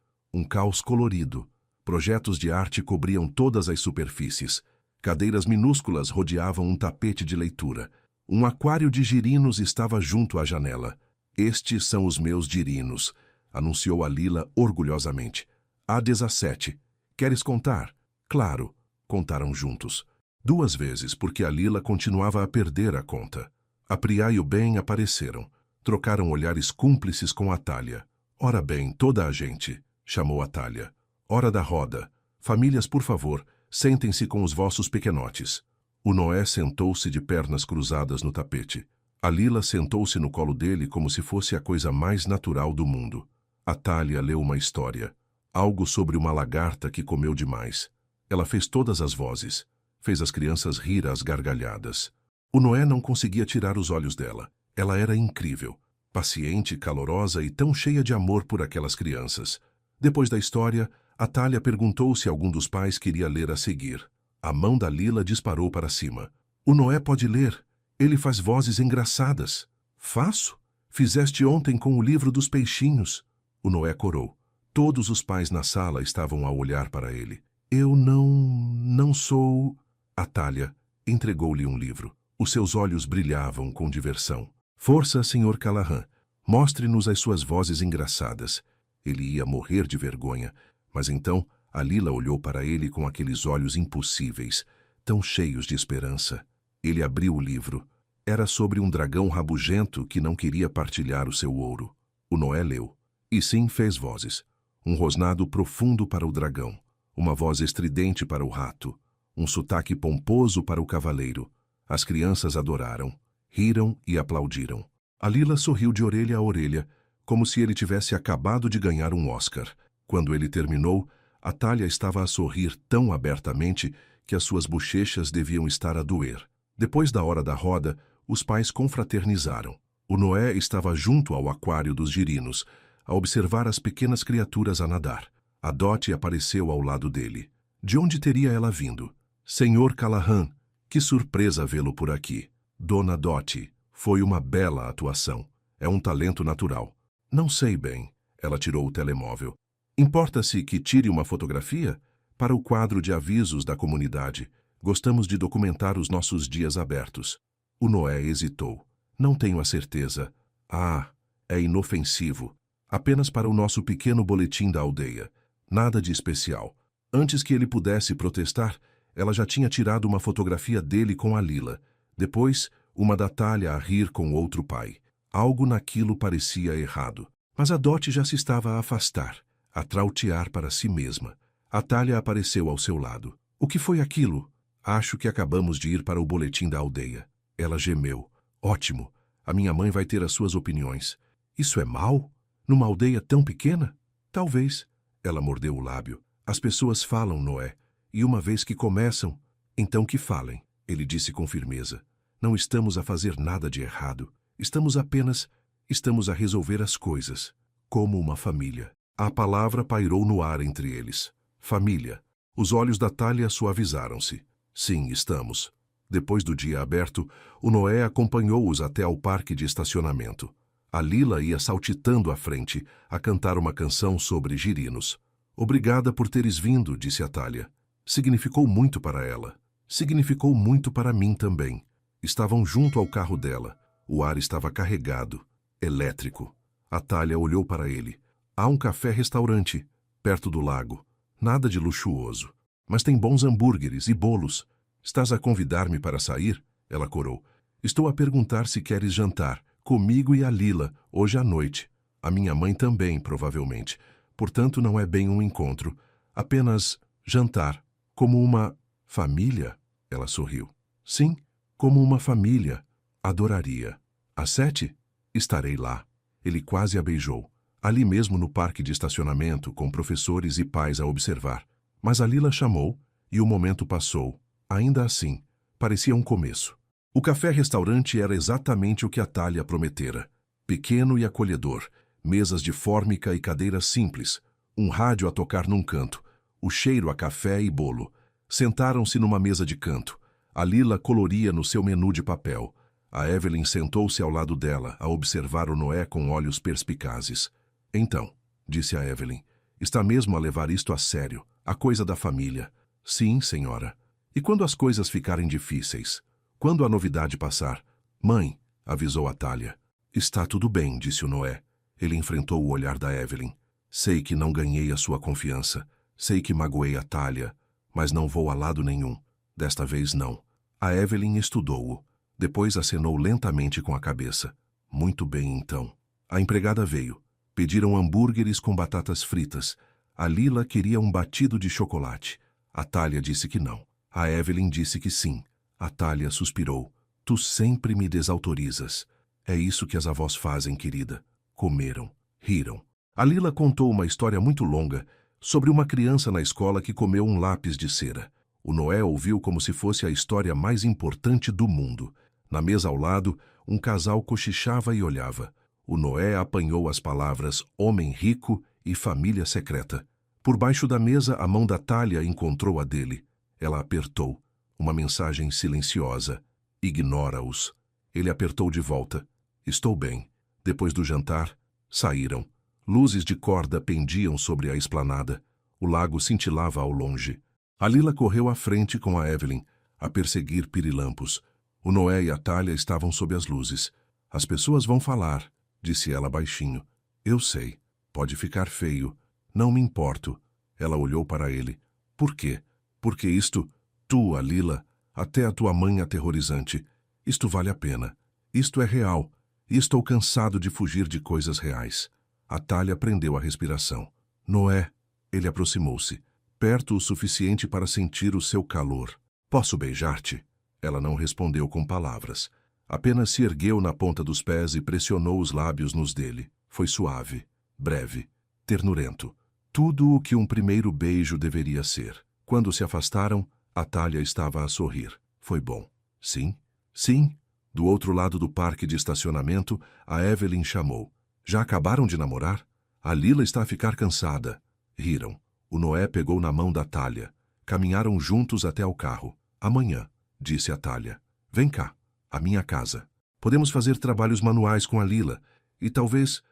colorido. Projetos de arte cobriam todas as superfícies. Cadeiras minúsculas rodeavam um tapete de leitura. Um aquário de girinos estava junto à janela. Estes são os meus girinos, anunciou a Lila orgulhosamente. Há 17. Queres contar? Claro, contaram juntos. 2 vezes, porque a Lila continuava a perder a conta. A Priá e o Ben apareceram. Trocaram olhares cúmplices com a Thalia. Ora bem, toda a gente, chamou a Thalia. Hora da roda. Famílias, por favor, sentem-se com os vossos pequenotes. O Noé sentou-se de pernas cruzadas no tapete. A Lila sentou-se no colo dele como se fosse a coisa mais natural do mundo. A Thalia leu uma história. Algo sobre uma lagarta que comeu demais. Ela fez todas as vozes. Fez as crianças rir às gargalhadas. O Noé não conseguia tirar os olhos dela. Ela era incrível. Paciente, calorosa e tão cheia de amor por aquelas crianças. Depois da história, a Thalia perguntou se algum dos pais queria ler a seguir. A mão da Lila disparou para cima. O Noé pode ler. Ele faz vozes engraçadas. Faço? Fizeste ontem com o livro dos peixinhos. O Noé corou. Todos os pais na sala estavam a olhar para ele. Eu não sou... A Thalia entregou-lhe um livro. Os seus olhos brilhavam com diversão. Força, Sr. Callahan. Mostre-nos as suas vozes engraçadas. Ele ia morrer de vergonha, mas então a Lila olhou para ele com aqueles olhos impossíveis, tão cheios de esperança. Ele abriu o livro. Era sobre um dragão rabugento que não queria partilhar o seu ouro. O Noé leu. E sim, fez vozes. Um rosnado profundo para o dragão, uma voz estridente para o rato, um sotaque pomposo para o cavaleiro. As crianças adoraram, riram e aplaudiram. A Lila sorriu de orelha a orelha, como se ele tivesse acabado de ganhar um Oscar. Quando ele terminou, a Thalia estava a sorrir tão abertamente que as suas bochechas deviam estar a doer. Depois da hora da roda, os pais confraternizaram. O Noé estava junto ao aquário dos girinos, a observar as pequenas criaturas a nadar. A Dottie apareceu ao lado dele. De onde teria ela vindo? Senhor Callahan, que surpresa vê-lo por aqui. Dona Dottie, foi uma bela atuação. É um talento natural. Não sei bem. Ela tirou o telemóvel. Importa-se que tire uma fotografia? Para o quadro de avisos da comunidade. Gostamos de documentar os nossos dias abertos. O Noé hesitou. Não tenho a certeza. Ah, é inofensivo. Apenas para o nosso pequeno boletim da aldeia. Nada de especial. Antes que ele pudesse protestar, ela já tinha tirado uma fotografia dele com a Lila. Depois, uma da Thalia a rir com outro pai. Algo naquilo parecia errado. Mas a Dottie já se estava a afastar, a trautear para si mesma. Atália apareceu ao seu lado. O que foi aquilo? Acho que acabamos de ir para o boletim da aldeia. Ela gemeu. Ótimo. A minha mãe vai ter as suas opiniões. Isso é mal? Numa aldeia tão pequena? Talvez. Ela mordeu o lábio. As pessoas falam, Noé. E uma vez que começam, então que falem. Ele disse com firmeza. Não estamos a fazer nada de errado. Estamos a resolver as coisas. Como uma família. A palavra pairou no ar entre eles. Família. Os olhos da Thalia suavizaram-se. Sim, estamos. Depois do dia aberto, o Noé acompanhou-os até ao parque de estacionamento. A Lila ia saltitando à frente, a cantar uma canção sobre girinos. Obrigada por teres vindo, disse a Thalia. Significou muito para ela. Significou muito para mim também. Estavam junto ao carro dela. O ar estava carregado, elétrico. A Thalia olhou para ele. Há um café-restaurante, perto do lago. Nada de luxuoso. Mas tem bons hambúrgueres e bolos. Estás a convidar-me para sair? Ela corou. Estou a perguntar se queres jantar, comigo e a Lila, hoje à noite. A minha mãe também, provavelmente. Portanto, não é bem um encontro. Apenas jantar. Como uma família? Ela sorriu. Sim, como uma família. Adoraria. Às 7? Estarei lá. Ele quase a beijou. Ali mesmo no parque de estacionamento, com professores e pais a observar. Mas a Lila chamou, e o momento passou. Ainda assim, parecia um começo. O café-restaurante era exatamente o que a Thalia prometera. Pequeno e acolhedor, mesas de fórmica e cadeiras simples, um rádio a tocar num canto, o cheiro a café e bolo. Sentaram-se numa mesa de canto. A Lila coloria no seu menu de papel. A Evelyn sentou-se ao lado dela, a observar o Noé com olhos perspicazes. Então, disse a Evelyn, está mesmo a levar isto a sério, a coisa da família. Sim, senhora. E quando as coisas ficarem difíceis? Quando a novidade passar? Mãe, avisou a Thalia. Está tudo bem, disse o Noé. Ele enfrentou o olhar da Evelyn. Sei que não ganhei a sua confiança. Sei que magoei a Thalia, mas não vou a lado nenhum. Desta vez não. A Evelyn estudou-o. Depois acenou lentamente com a cabeça. Muito bem, então. A empregada veio. Pediram hambúrgueres com batatas fritas. A Lila queria um batido de chocolate. A Thalia disse que não. A Evelyn disse que sim. A Thalia suspirou. Tu sempre me desautorizas. É isso que as avós fazem, querida. Comeram. Riram. A Lila contou uma história muito longa sobre uma criança na escola que comeu um lápis de cera. O Noé ouviu como se fosse a história mais importante do mundo. Na mesa ao lado, um casal cochichava e olhava. O Noé apanhou as palavras homem rico e família secreta. Por baixo da mesa, a mão da Thalia encontrou a dele. Ela apertou. Uma mensagem silenciosa. Ignora-os. Ele apertou de volta. Estou bem. Depois do jantar, saíram. Luzes de corda pendiam sobre a esplanada. O lago cintilava ao longe. A Lila correu à frente com a Evelyn, a perseguir pirilampos. O Noé e a Thalia estavam sob as luzes. As pessoas vão falar, disse ela baixinho. Eu sei. Pode ficar feio. Não me importo. Ela olhou para ele. Por quê? Porque isto, tu, a Lila, até a tua mãe aterrorizante, isto vale a pena. Isto é real. E estou cansado de fugir de coisas reais. A Thalia prendeu a respiração. Noé, ele aproximou-se, perto o suficiente para sentir o seu calor. Posso beijar-te? Ela não respondeu com palavras. Apenas se ergueu na ponta dos pés e pressionou os lábios nos dele. Foi suave, breve, ternurento. Tudo o que um primeiro beijo deveria ser. Quando se afastaram, a Thalia estava a sorrir. Foi bom. Sim? Sim. Do outro lado do parque de estacionamento, a Evelyn chamou. Já acabaram de namorar? A Lila está a ficar cansada. Riram. O Noé pegou na mão da Thalia. Caminharam juntos até ao carro. Amanhã, disse a Thalia. Vem cá, à minha casa. Podemos fazer trabalhos manuais com a Lila. E talvez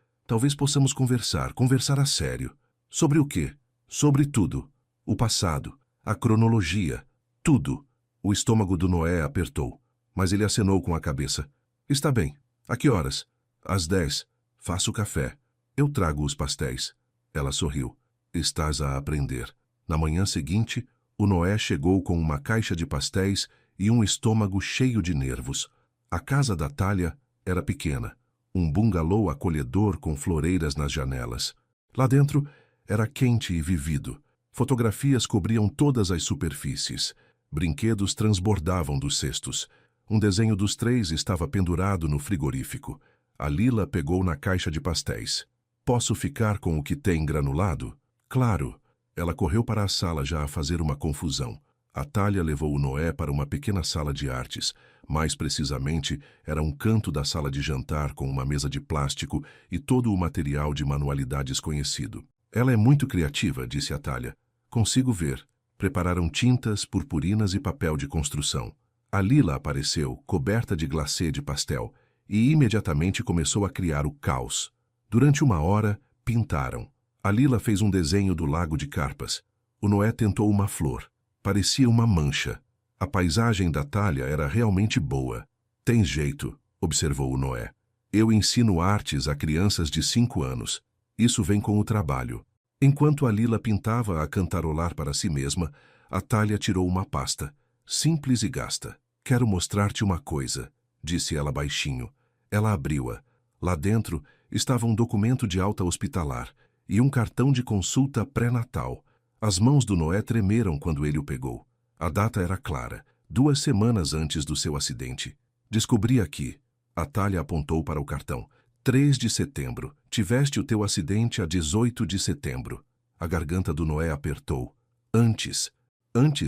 possamos conversar a sério. Sobre o quê? Sobre tudo. O passado, a cronologia, tudo. O estômago do Noé apertou, mas ele acenou com a cabeça. Está bem. A que horas? Às 10. Faço café. Eu trago os pastéis. Ela sorriu. Estás a aprender. Na manhã seguinte, o Noé chegou com uma caixa de pastéis e um estômago cheio de nervos. A casa da Thalia era pequena, um bungalô acolhedor com floreiras nas janelas. Lá dentro era quente e vivido. Fotografias cobriam todas as superfícies. Brinquedos transbordavam dos cestos. Um desenho dos três estava pendurado no frigorífico. A Lila pegou na caixa de pastéis. Posso ficar com o que tem granulado? Claro. Ela correu para a sala já a fazer uma confusão. A Thalia levou o Noé para uma pequena sala de artes. Mais precisamente, era um canto da sala de jantar com uma mesa de plástico e todo o material de manualidades conhecido. Ela é muito criativa, disse a Thalia. Consigo ver. Prepararam tintas, purpurinas e papel de construção. A Lila apareceu, coberta de glacê de pastel, e imediatamente começou a criar o caos. Durante 1 hora, pintaram. A Lila fez um desenho do lago de carpas. O Noé tentou uma flor. Parecia uma mancha. A paisagem da Thalia era realmente boa. Tem jeito, observou o Noé. Eu ensino artes a crianças de 5 anos. Isso vem com o trabalho. Enquanto a Lila pintava a cantarolar para si mesma, a Thalia tirou uma pasta. Simples e gasta. Quero mostrar-te uma coisa, disse ela baixinho. Ela abriu-a. Lá dentro estava um documento de alta hospitalar e um cartão de consulta pré-natal. As mãos do Noé tremeram quando ele o pegou. A data era clara, 2 semanas antes do seu acidente. Descobri aqui. A Thalia apontou para o cartão. 3 de setembro. Tiveste o teu acidente a 18 de setembro. A garganta do Noé apertou. Antes,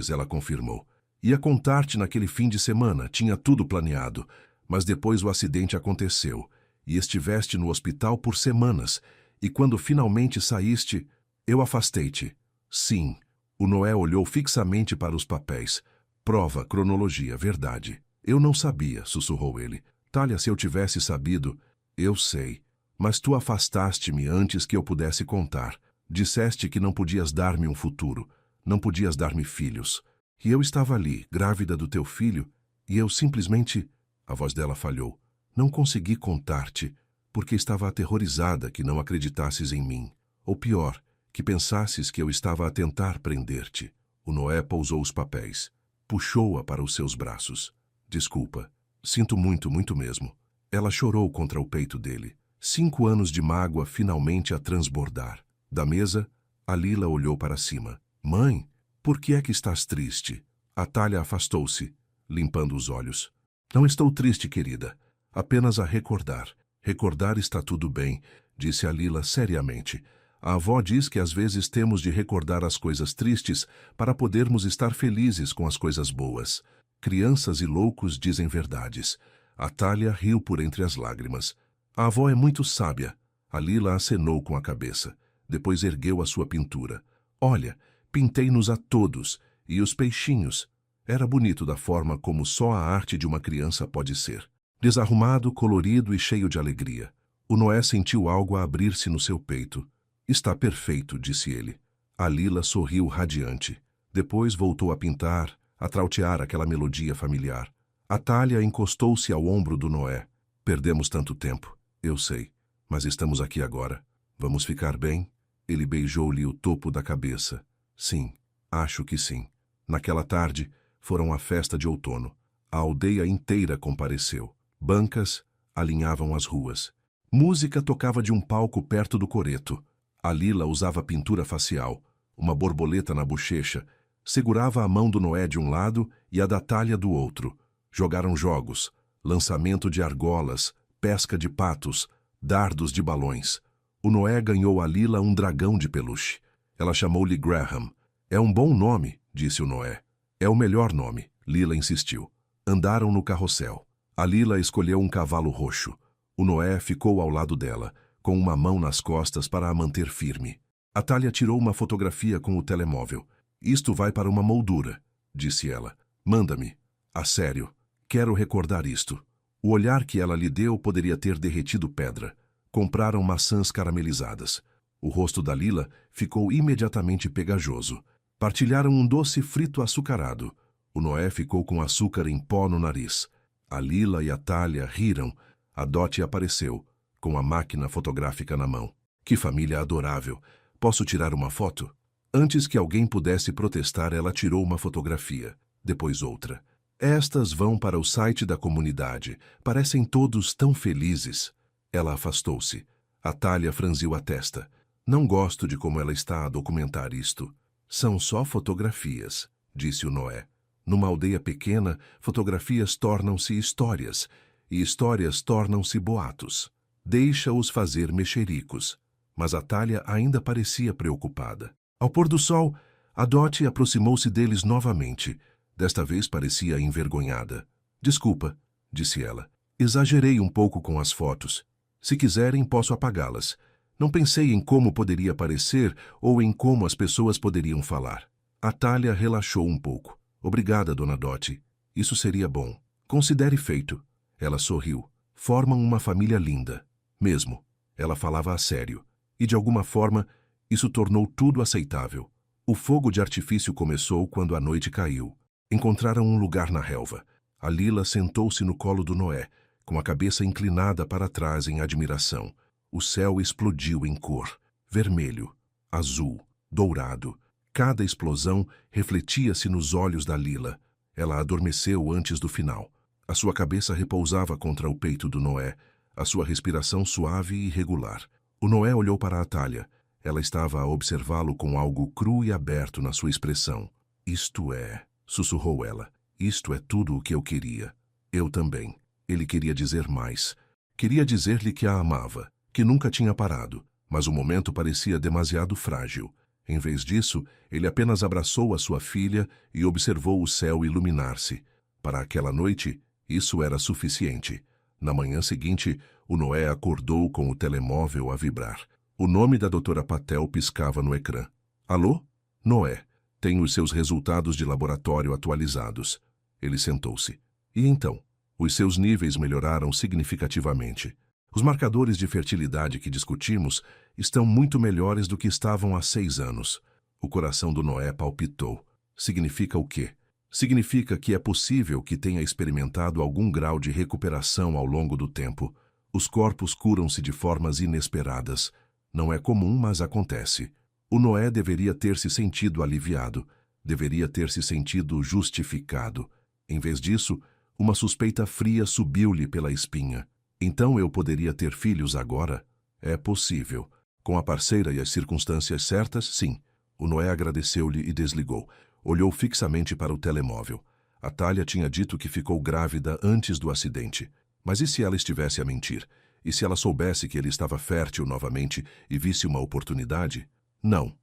ela confirmou. Ia contar-te naquele fim de semana, tinha tudo planeado. Mas depois o acidente aconteceu. E estiveste no hospital por semanas. E quando finalmente saíste, eu afastei-te. Sim. O Noé olhou fixamente para os papéis. Prova, cronologia, verdade. Eu não sabia, sussurrou ele. Thalia, se eu tivesse sabido... Eu sei. Mas tu afastaste-me antes que eu pudesse contar. Disseste que não podias dar-me um futuro. Não podias dar-me filhos. E eu estava ali, grávida do teu filho, e eu simplesmente... A voz dela falhou. Não consegui contar-te, porque estava aterrorizada que não acreditasses em mim. Ou pior, que pensasses que eu estava a tentar prender-te. O Noé pousou os papéis. Puxou-a para os seus braços. Desculpa. Sinto muito, muito mesmo. Ela chorou contra o peito dele. 5 anos de mágoa finalmente a transbordar. Da mesa, a Lila olhou para cima. Mãe, por que é que estás triste? A Thalia afastou-se, limpando os olhos. Não estou triste, querida. Apenas a recordar. Recordar está tudo bem, disse a Lila seriamente. A avó diz que às vezes temos de recordar as coisas tristes para podermos estar felizes com as coisas boas. Crianças e loucos dizem verdades. A Thalia riu por entre as lágrimas. A avó é muito sábia. A Lila acenou com a cabeça. Depois ergueu a sua pintura. Olha, pintei-nos a todos. E os peixinhos. Era bonito da forma como só a arte de uma criança pode ser. Desarrumado, colorido e cheio de alegria. O Noé sentiu algo a abrir-se no seu peito. Está perfeito, disse ele. A Lila sorriu radiante. Depois voltou a pintar, a trautear aquela melodia familiar. A Thalia encostou-se ao ombro do Noé. Perdemos tanto tempo, eu sei, mas estamos aqui agora. Vamos ficar bem? Ele beijou-lhe o topo da cabeça. Sim, acho que sim. Naquela tarde, foram à festa de outono. A aldeia inteira compareceu. Bancas alinhavam as ruas. Música tocava de um palco perto do coreto. A Lila usava pintura facial, uma borboleta na bochecha, segurava a mão do Noé de um lado e a da Thalia do outro. Jogaram jogos, lançamento de argolas, pesca de patos, dardos de balões. O Noé ganhou a Lila um dragão de peluche. Ela chamou-lhe Graham. É um bom nome, disse o Noé. É o melhor nome, Lila insistiu. Andaram no carrossel. A Lila escolheu um cavalo roxo. O Noé ficou ao lado dela, com uma mão nas costas para a manter firme. A Thalia tirou uma fotografia com o telemóvel. Isto vai para uma moldura, disse ela. Manda-me. A sério. Quero recordar isto. O olhar que ela lhe deu poderia ter derretido pedra. Compraram maçãs caramelizadas. O rosto da Lila ficou imediatamente pegajoso. Partilharam um doce frito açucarado. O Noé ficou com açúcar em pó no nariz. A Lila e a Thalia riram. A Dottie apareceu, com a máquina fotográfica na mão. Que família adorável! Posso tirar uma foto? Antes que alguém pudesse protestar, ela tirou uma fotografia, depois outra. Estas vão para o site da comunidade. Parecem todos tão felizes. Ela afastou-se. A Thalia franziu a testa. Não gosto de como ela está a documentar isto. São só fotografias, disse o Noé. Numa aldeia pequena, fotografias tornam-se histórias, e histórias tornam-se boatos. Deixa-os fazer mexericos. Mas Atalha ainda parecia preocupada. Ao pôr do sol, a Dottie aproximou-se deles novamente. Desta vez parecia envergonhada. Desculpa, disse ela. Exagerei um pouco com as fotos. Se quiserem, posso apagá-las. Não pensei em como poderia parecer ou em como as pessoas poderiam falar. Atalha relaxou um pouco. Obrigada, dona Dottie. Isso seria bom. Considere feito. Ela sorriu. Formam uma família linda. Mesmo. Ela falava a sério. E de alguma forma, isso tornou tudo aceitável. O fogo de artifício começou quando a noite caiu. Encontraram um lugar na relva. A Lila sentou-se no colo do Noé, com a cabeça inclinada para trás em admiração. O céu explodiu em cor. Vermelho, azul, dourado. Cada explosão refletia-se nos olhos da Lila. Ela adormeceu antes do final. A sua cabeça repousava contra o peito do Noé, a sua respiração suave e regular. O Noé olhou para Atalha. Ela estava a observá-lo com algo cru e aberto na sua expressão. Isto é, sussurrou ela, isto é tudo o que eu queria. Eu também. Ele queria dizer mais. Queria dizer-lhe que a amava, que nunca tinha parado, mas o momento parecia demasiado frágil. Em vez disso, ele apenas abraçou a sua filha e observou o céu iluminar-se. Para aquela noite, isso era suficiente. Na manhã seguinte, o Noé acordou com o telemóvel a vibrar. O nome da doutora Patel piscava no ecrã. Alô? Noé, tenho os seus resultados de laboratório atualizados. Ele sentou-se. E então? Os seus níveis melhoraram significativamente. Os marcadores de fertilidade que discutimos estão muito melhores do que estavam há 6 anos. O coração do Noé palpitou. Significa o quê? Significa que é possível que tenha experimentado algum grau de recuperação ao longo do tempo. Os corpos curam-se de formas inesperadas. Não é comum, mas acontece. O Noé deveria ter se sentido aliviado. Deveria ter se sentido justificado. Em vez disso, uma suspeita fria subiu-lhe pela espinha. Então eu poderia ter filhos agora? É possível. Com a parceira e as circunstâncias certas, sim. O Noé agradeceu-lhe e desligou. Olhou fixamente para o telemóvel. Atalha tinha dito que ficou grávida antes do acidente. Mas e se ela estivesse a mentir? E se ela soubesse que ele estava fértil novamente e visse uma oportunidade? Não,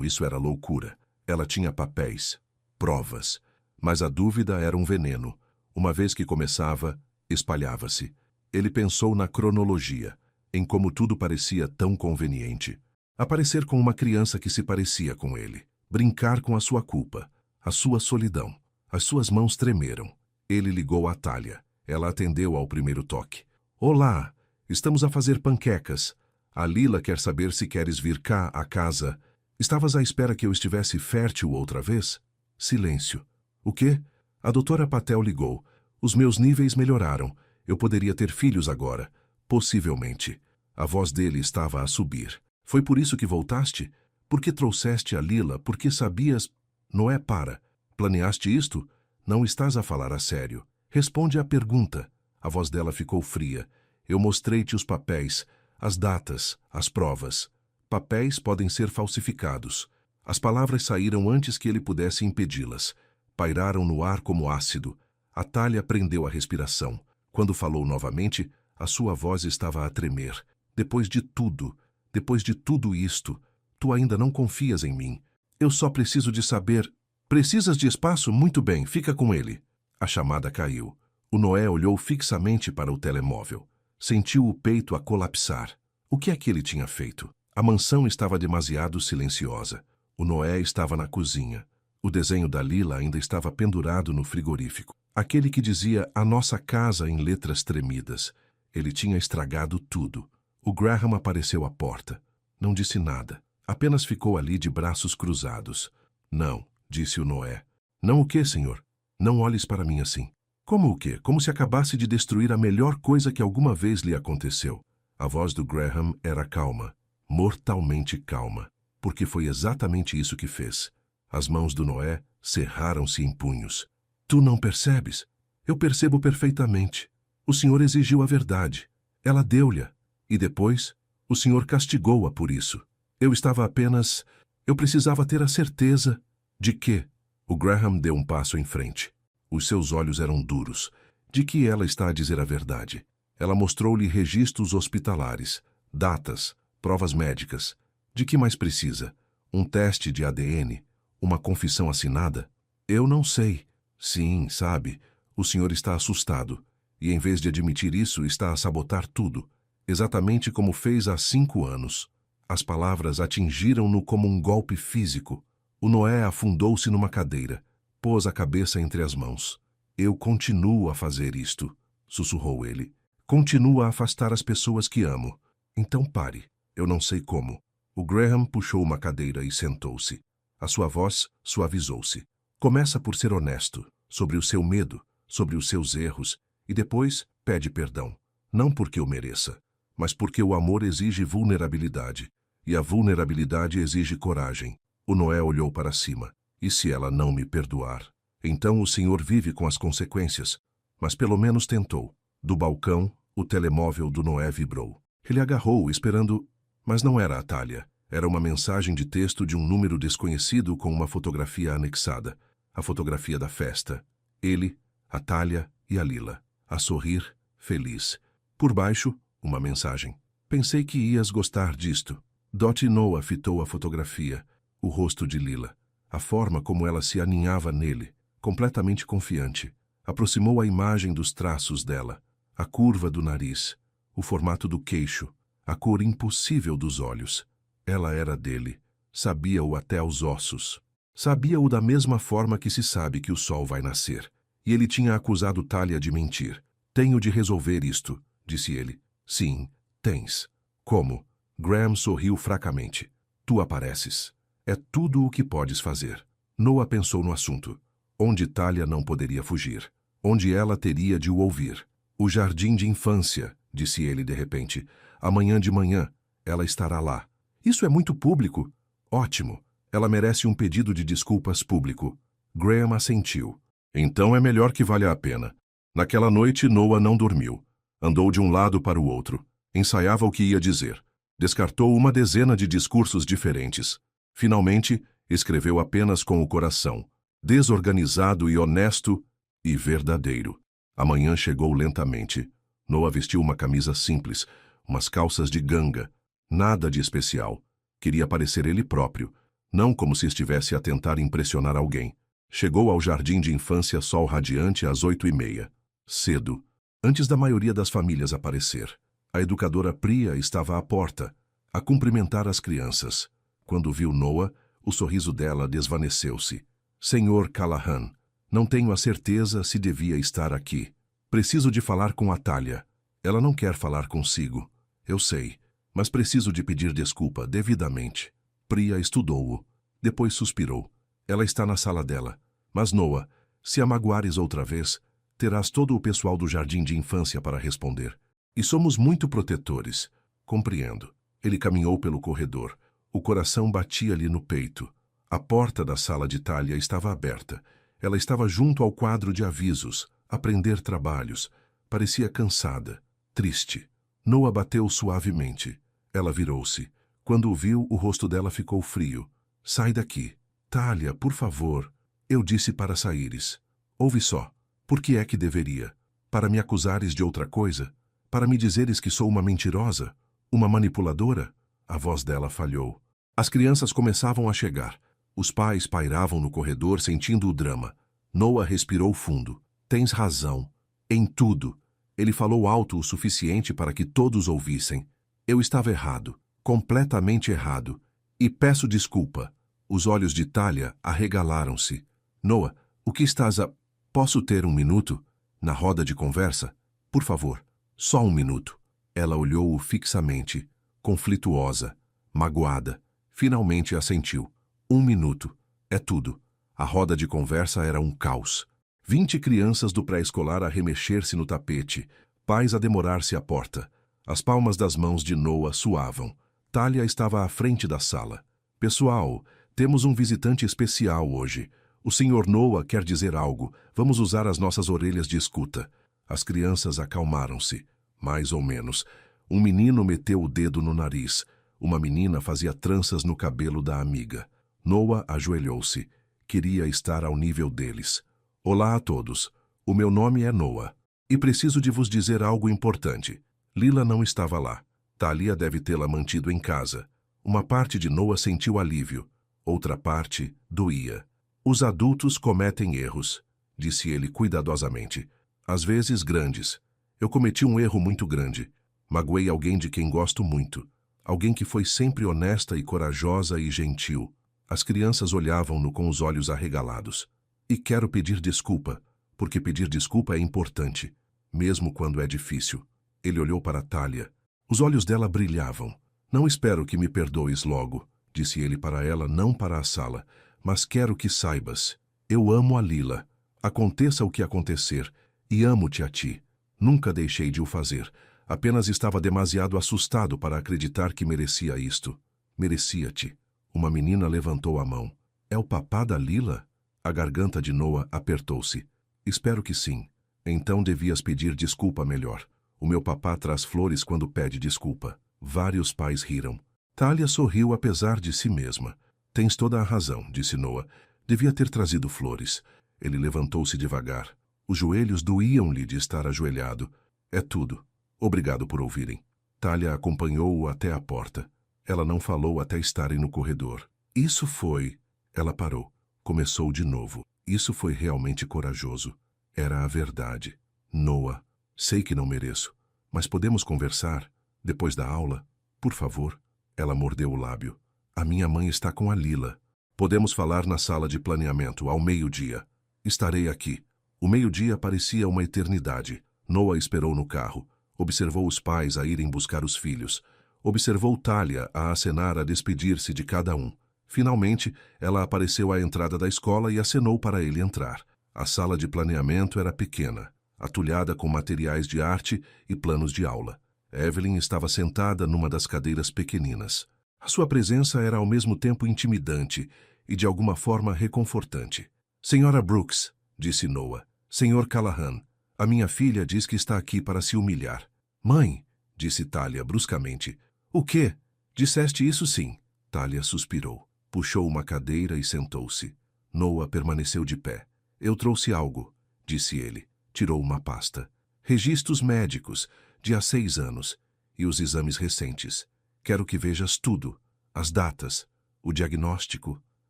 isso era loucura. Ela tinha papéis, provas. Mas a dúvida era um veneno. Uma vez que começava, espalhava-se. Ele pensou na cronologia, em como tudo parecia tão conveniente. Aparecer com uma criança que se parecia com ele. Brincar com a sua culpa, a sua solidão. As suas mãos tremeram. Ele ligou a Atalha. Ela atendeu ao primeiro toque. Olá, estamos a fazer panquecas. A Lila quer saber se queres vir cá à casa. Estavas à espera que eu estivesse fértil outra vez? Silêncio. O quê? A doutora Patel ligou. Os meus níveis melhoraram. Eu poderia ter filhos agora. Possivelmente. A voz dele estava a subir. Foi por isso que voltaste? Por que trouxeste a Lila? Porque sabias... Noé, para. Planeaste isto? Não estás a falar a sério. Responde à pergunta. A voz dela ficou fria. Eu mostrei-te os papéis, as datas, as provas. Papéis podem ser falsificados. As palavras saíram antes que ele pudesse impedi-las. Pairaram no ar como ácido. Atalha prendeu a respiração. Quando falou novamente, a sua voz estava a tremer. Depois de tudo isto, tu ainda não confias em mim. Eu só preciso de saber... Precisas de espaço? Muito bem, fica com ele. A chamada caiu. O Noé olhou fixamente para o telemóvel. Sentiu o peito a colapsar. O que é que ele tinha feito? A mansão estava demasiado silenciosa. O Noé estava na cozinha. O desenho da Lila ainda estava pendurado no frigorífico. Aquele que dizia a nossa casa em letras tremidas. Ele tinha estragado tudo. O Graham apareceu à porta. Não disse nada. Apenas ficou ali de braços cruzados. Não, disse o Noé. Não o quê, senhor? Não olhes para mim assim. Como o quê? Como se acabasse de destruir a melhor coisa que alguma vez lhe aconteceu. A voz do Graham era calma, mortalmente calma, porque foi exatamente isso que fez. As mãos do Noé cerraram-se em punhos. Tu não percebes? Eu percebo perfeitamente. O senhor exigiu a verdade. Ela deu-lhe. E depois, o senhor castigou-a por isso. Eu estava apenas... Eu precisava ter a certeza de que... O Graham deu um passo em frente. Os seus olhos eram duros. De que ela está a dizer a verdade? Ela mostrou-lhe registros hospitalares, datas, provas médicas. De que mais precisa? Um teste de ADN? Uma confissão assinada? Eu não sei. Sim, sabe, o senhor está assustado. E em vez de admitir isso, está a sabotar tudo. Exatamente como fez há 5 anos. As palavras atingiram-no como um golpe físico. O Noé afundou-se numa cadeira. Pôs a cabeça entre as mãos. Eu continuo a fazer isto, sussurrou ele. Continuo a afastar as pessoas que amo. Então pare. Eu não sei como. O Graham puxou uma cadeira e sentou-se. A sua voz suavizou-se. Começa por ser honesto, sobre o seu medo, sobre os seus erros, e depois pede perdão. Não porque eu mereça, mas porque o amor exige vulnerabilidade, e a vulnerabilidade exige coragem. O Noé olhou para cima. E se ela não me perdoar? Então o senhor vive com as consequências. Mas pelo menos tentou. Do balcão, o telemóvel do Noé vibrou. Ele agarrou, esperando... Mas não era a Thalia. Era uma mensagem de texto de um número desconhecido com uma fotografia anexada. A fotografia da festa. Ele, a Thalia e a Lila. A sorrir, feliz. Por baixo, uma mensagem. Pensei que ias gostar disto. Dot Noah fitou a fotografia. O rosto de Lila. A forma como ela se aninhava nele, completamente confiante. Aproximou a imagem dos traços dela. A curva do nariz. O formato do queixo. A cor impossível dos olhos. Ela era dele. Sabia-o até aos ossos. Sabia-o da mesma forma que se sabe que o sol vai nascer. E ele tinha acusado Thalia de mentir. Tenho de resolver isto, disse ele. Sim, tens. Como? Graham sorriu fracamente. Tu apareces. É tudo o que podes fazer. Noah pensou no assunto. Onde Thalia não poderia fugir. Onde ela teria de o ouvir. O jardim de infância, disse ele de repente. Amanhã de manhã, ela estará lá. Isso é muito público. Ótimo. Ela merece um pedido de desculpas público. Graham assentiu. Então é melhor que valha a pena. Naquela noite, Noah não dormiu. Andou de um lado para o outro. Ensaiava o que ia dizer. Descartou uma dezena de discursos diferentes. Finalmente, escreveu apenas com o coração. Desorganizado e honesto e verdadeiro. A manhã chegou lentamente. Noah vestiu uma camisa simples, umas calças de ganga. Nada de especial. Queria parecer ele próprio, não como se estivesse a tentar impressionar alguém. Chegou ao jardim de infância sol radiante às 8h30. Cedo, antes da maioria das famílias aparecer. A educadora Priya estava à porta, a cumprimentar as crianças. Quando viu Noah, o sorriso dela desvaneceu-se. Senhor Callahan, não tenho a certeza se devia estar aqui. Preciso de falar com a Thalia. Ela não quer falar consigo. Eu sei, mas preciso de pedir desculpa devidamente. Priya estudou-o. Depois suspirou. Ela está na sala dela. Mas Noah, se a magoares outra vez, terás todo o pessoal do jardim de infância para responder. E somos muito protetores. Compreendo. Ele caminhou pelo corredor. O coração batia-lhe no peito. A porta da sala de Thalia estava aberta. Ela estava junto ao quadro de avisos, aprender trabalhos. Parecia cansada, triste. Noah bateu suavemente. Ela virou-se. Quando o viu, o rosto dela ficou frio. Sai daqui. Thalia, por favor. Eu disse para saíres. Ouve só. Por que é que deveria? Para me acusares de outra coisa? Para me dizeres que sou uma mentirosa? Uma manipuladora? A voz dela falhou. As crianças começavam a chegar. Os pais pairavam no corredor sentindo o drama. Noah respirou fundo. Tens razão. Em tudo. Ele falou alto o suficiente para que todos ouvissem. Eu estava errado. Completamente errado. E peço desculpa. Os olhos de Thalia arregalaram-se. Noah, o que estás a... Posso ter 1 minuto? Na roda de conversa? Por favor. Só 1 minuto. Ela olhou-o fixamente, conflituosa, magoada. Finalmente assentiu. 1 minuto. É tudo. A roda de conversa era um caos. 20 crianças do pré-escolar a remexer-se no tapete, pais a demorar-se à porta. As palmas das mãos de Noah suavam. Thalia estava à frente da sala. Pessoal, temos um visitante especial hoje. O Sr. Noah quer dizer algo. Vamos usar as nossas orelhas de escuta. As crianças acalmaram-se. Mais ou menos. Um menino meteu o dedo no nariz. Uma menina fazia tranças no cabelo da amiga. Noah ajoelhou-se. Queria estar ao nível deles. Olá a todos. O meu nome é Noah. E preciso de vos dizer algo importante. Lila não estava lá. Thalia deve tê-la mantido em casa. Uma parte de Noah sentiu alívio. Outra parte doía. Os adultos cometem erros, disse ele cuidadosamente. Às vezes grandes. Eu cometi um erro muito grande. Magoei alguém de quem gosto muito. Alguém que foi sempre honesta e corajosa e gentil. As crianças olhavam-no com os olhos arregalados. E quero pedir desculpa, porque pedir desculpa é importante, mesmo quando é difícil. Ele olhou para Thalia. Os olhos dela brilhavam. Não espero que me perdoes logo, disse ele para ela, não para a sala. Mas quero que saibas. Eu amo a Lila. Aconteça o que acontecer. E amo-te a ti. Nunca deixei de o fazer. Apenas estava demasiado assustado para acreditar que merecia isto. Merecia-te. Uma menina levantou a mão. É o papá da Lila? A garganta de Noah apertou-se. Espero que sim. Então devias pedir desculpa melhor. O meu papá traz flores quando pede desculpa. Vários pais riram. Thalia sorriu apesar de si mesma. Tens toda a razão, disse Noah. Devia ter trazido flores. Ele levantou-se devagar. Os joelhos doíam-lhe de estar ajoelhado. É tudo. Obrigado por ouvirem. Thalia acompanhou-o até a porta. Ela não falou até estarem no corredor. Isso foi... Ela parou. Começou de novo. Isso foi realmente corajoso. Era a verdade. Noah, sei que não mereço, mas podemos conversar? Depois da aula? Por favor? Ela mordeu o lábio. A minha mãe está com a Lila. Podemos falar na sala de planeamento, ao meio-dia. Estarei aqui. O meio-dia parecia uma eternidade. Noah esperou no carro. Observou os pais a irem buscar os filhos. Observou Thalia a acenar a despedir-se de cada um. Finalmente, ela apareceu à entrada da escola e acenou para ele entrar. A sala de planeamento era pequena, atulhada com materiais de arte e planos de aula. Evelyn estava sentada numa das cadeiras pequeninas. A sua presença era ao mesmo tempo intimidante e de alguma forma reconfortante. Senhora Brooks, disse Noah. Senhor Callahan, a minha filha diz que está aqui para se humilhar. Mãe, disse Thalia bruscamente. O quê? Disseste isso sim. Thalia suspirou. Puxou uma cadeira e sentou-se. Noah permaneceu de pé. Eu trouxe algo, disse ele. Tirou uma pasta. Registros médicos, de há 6 anos, e os exames recentes. Quero que vejas tudo. As datas, o diagnóstico,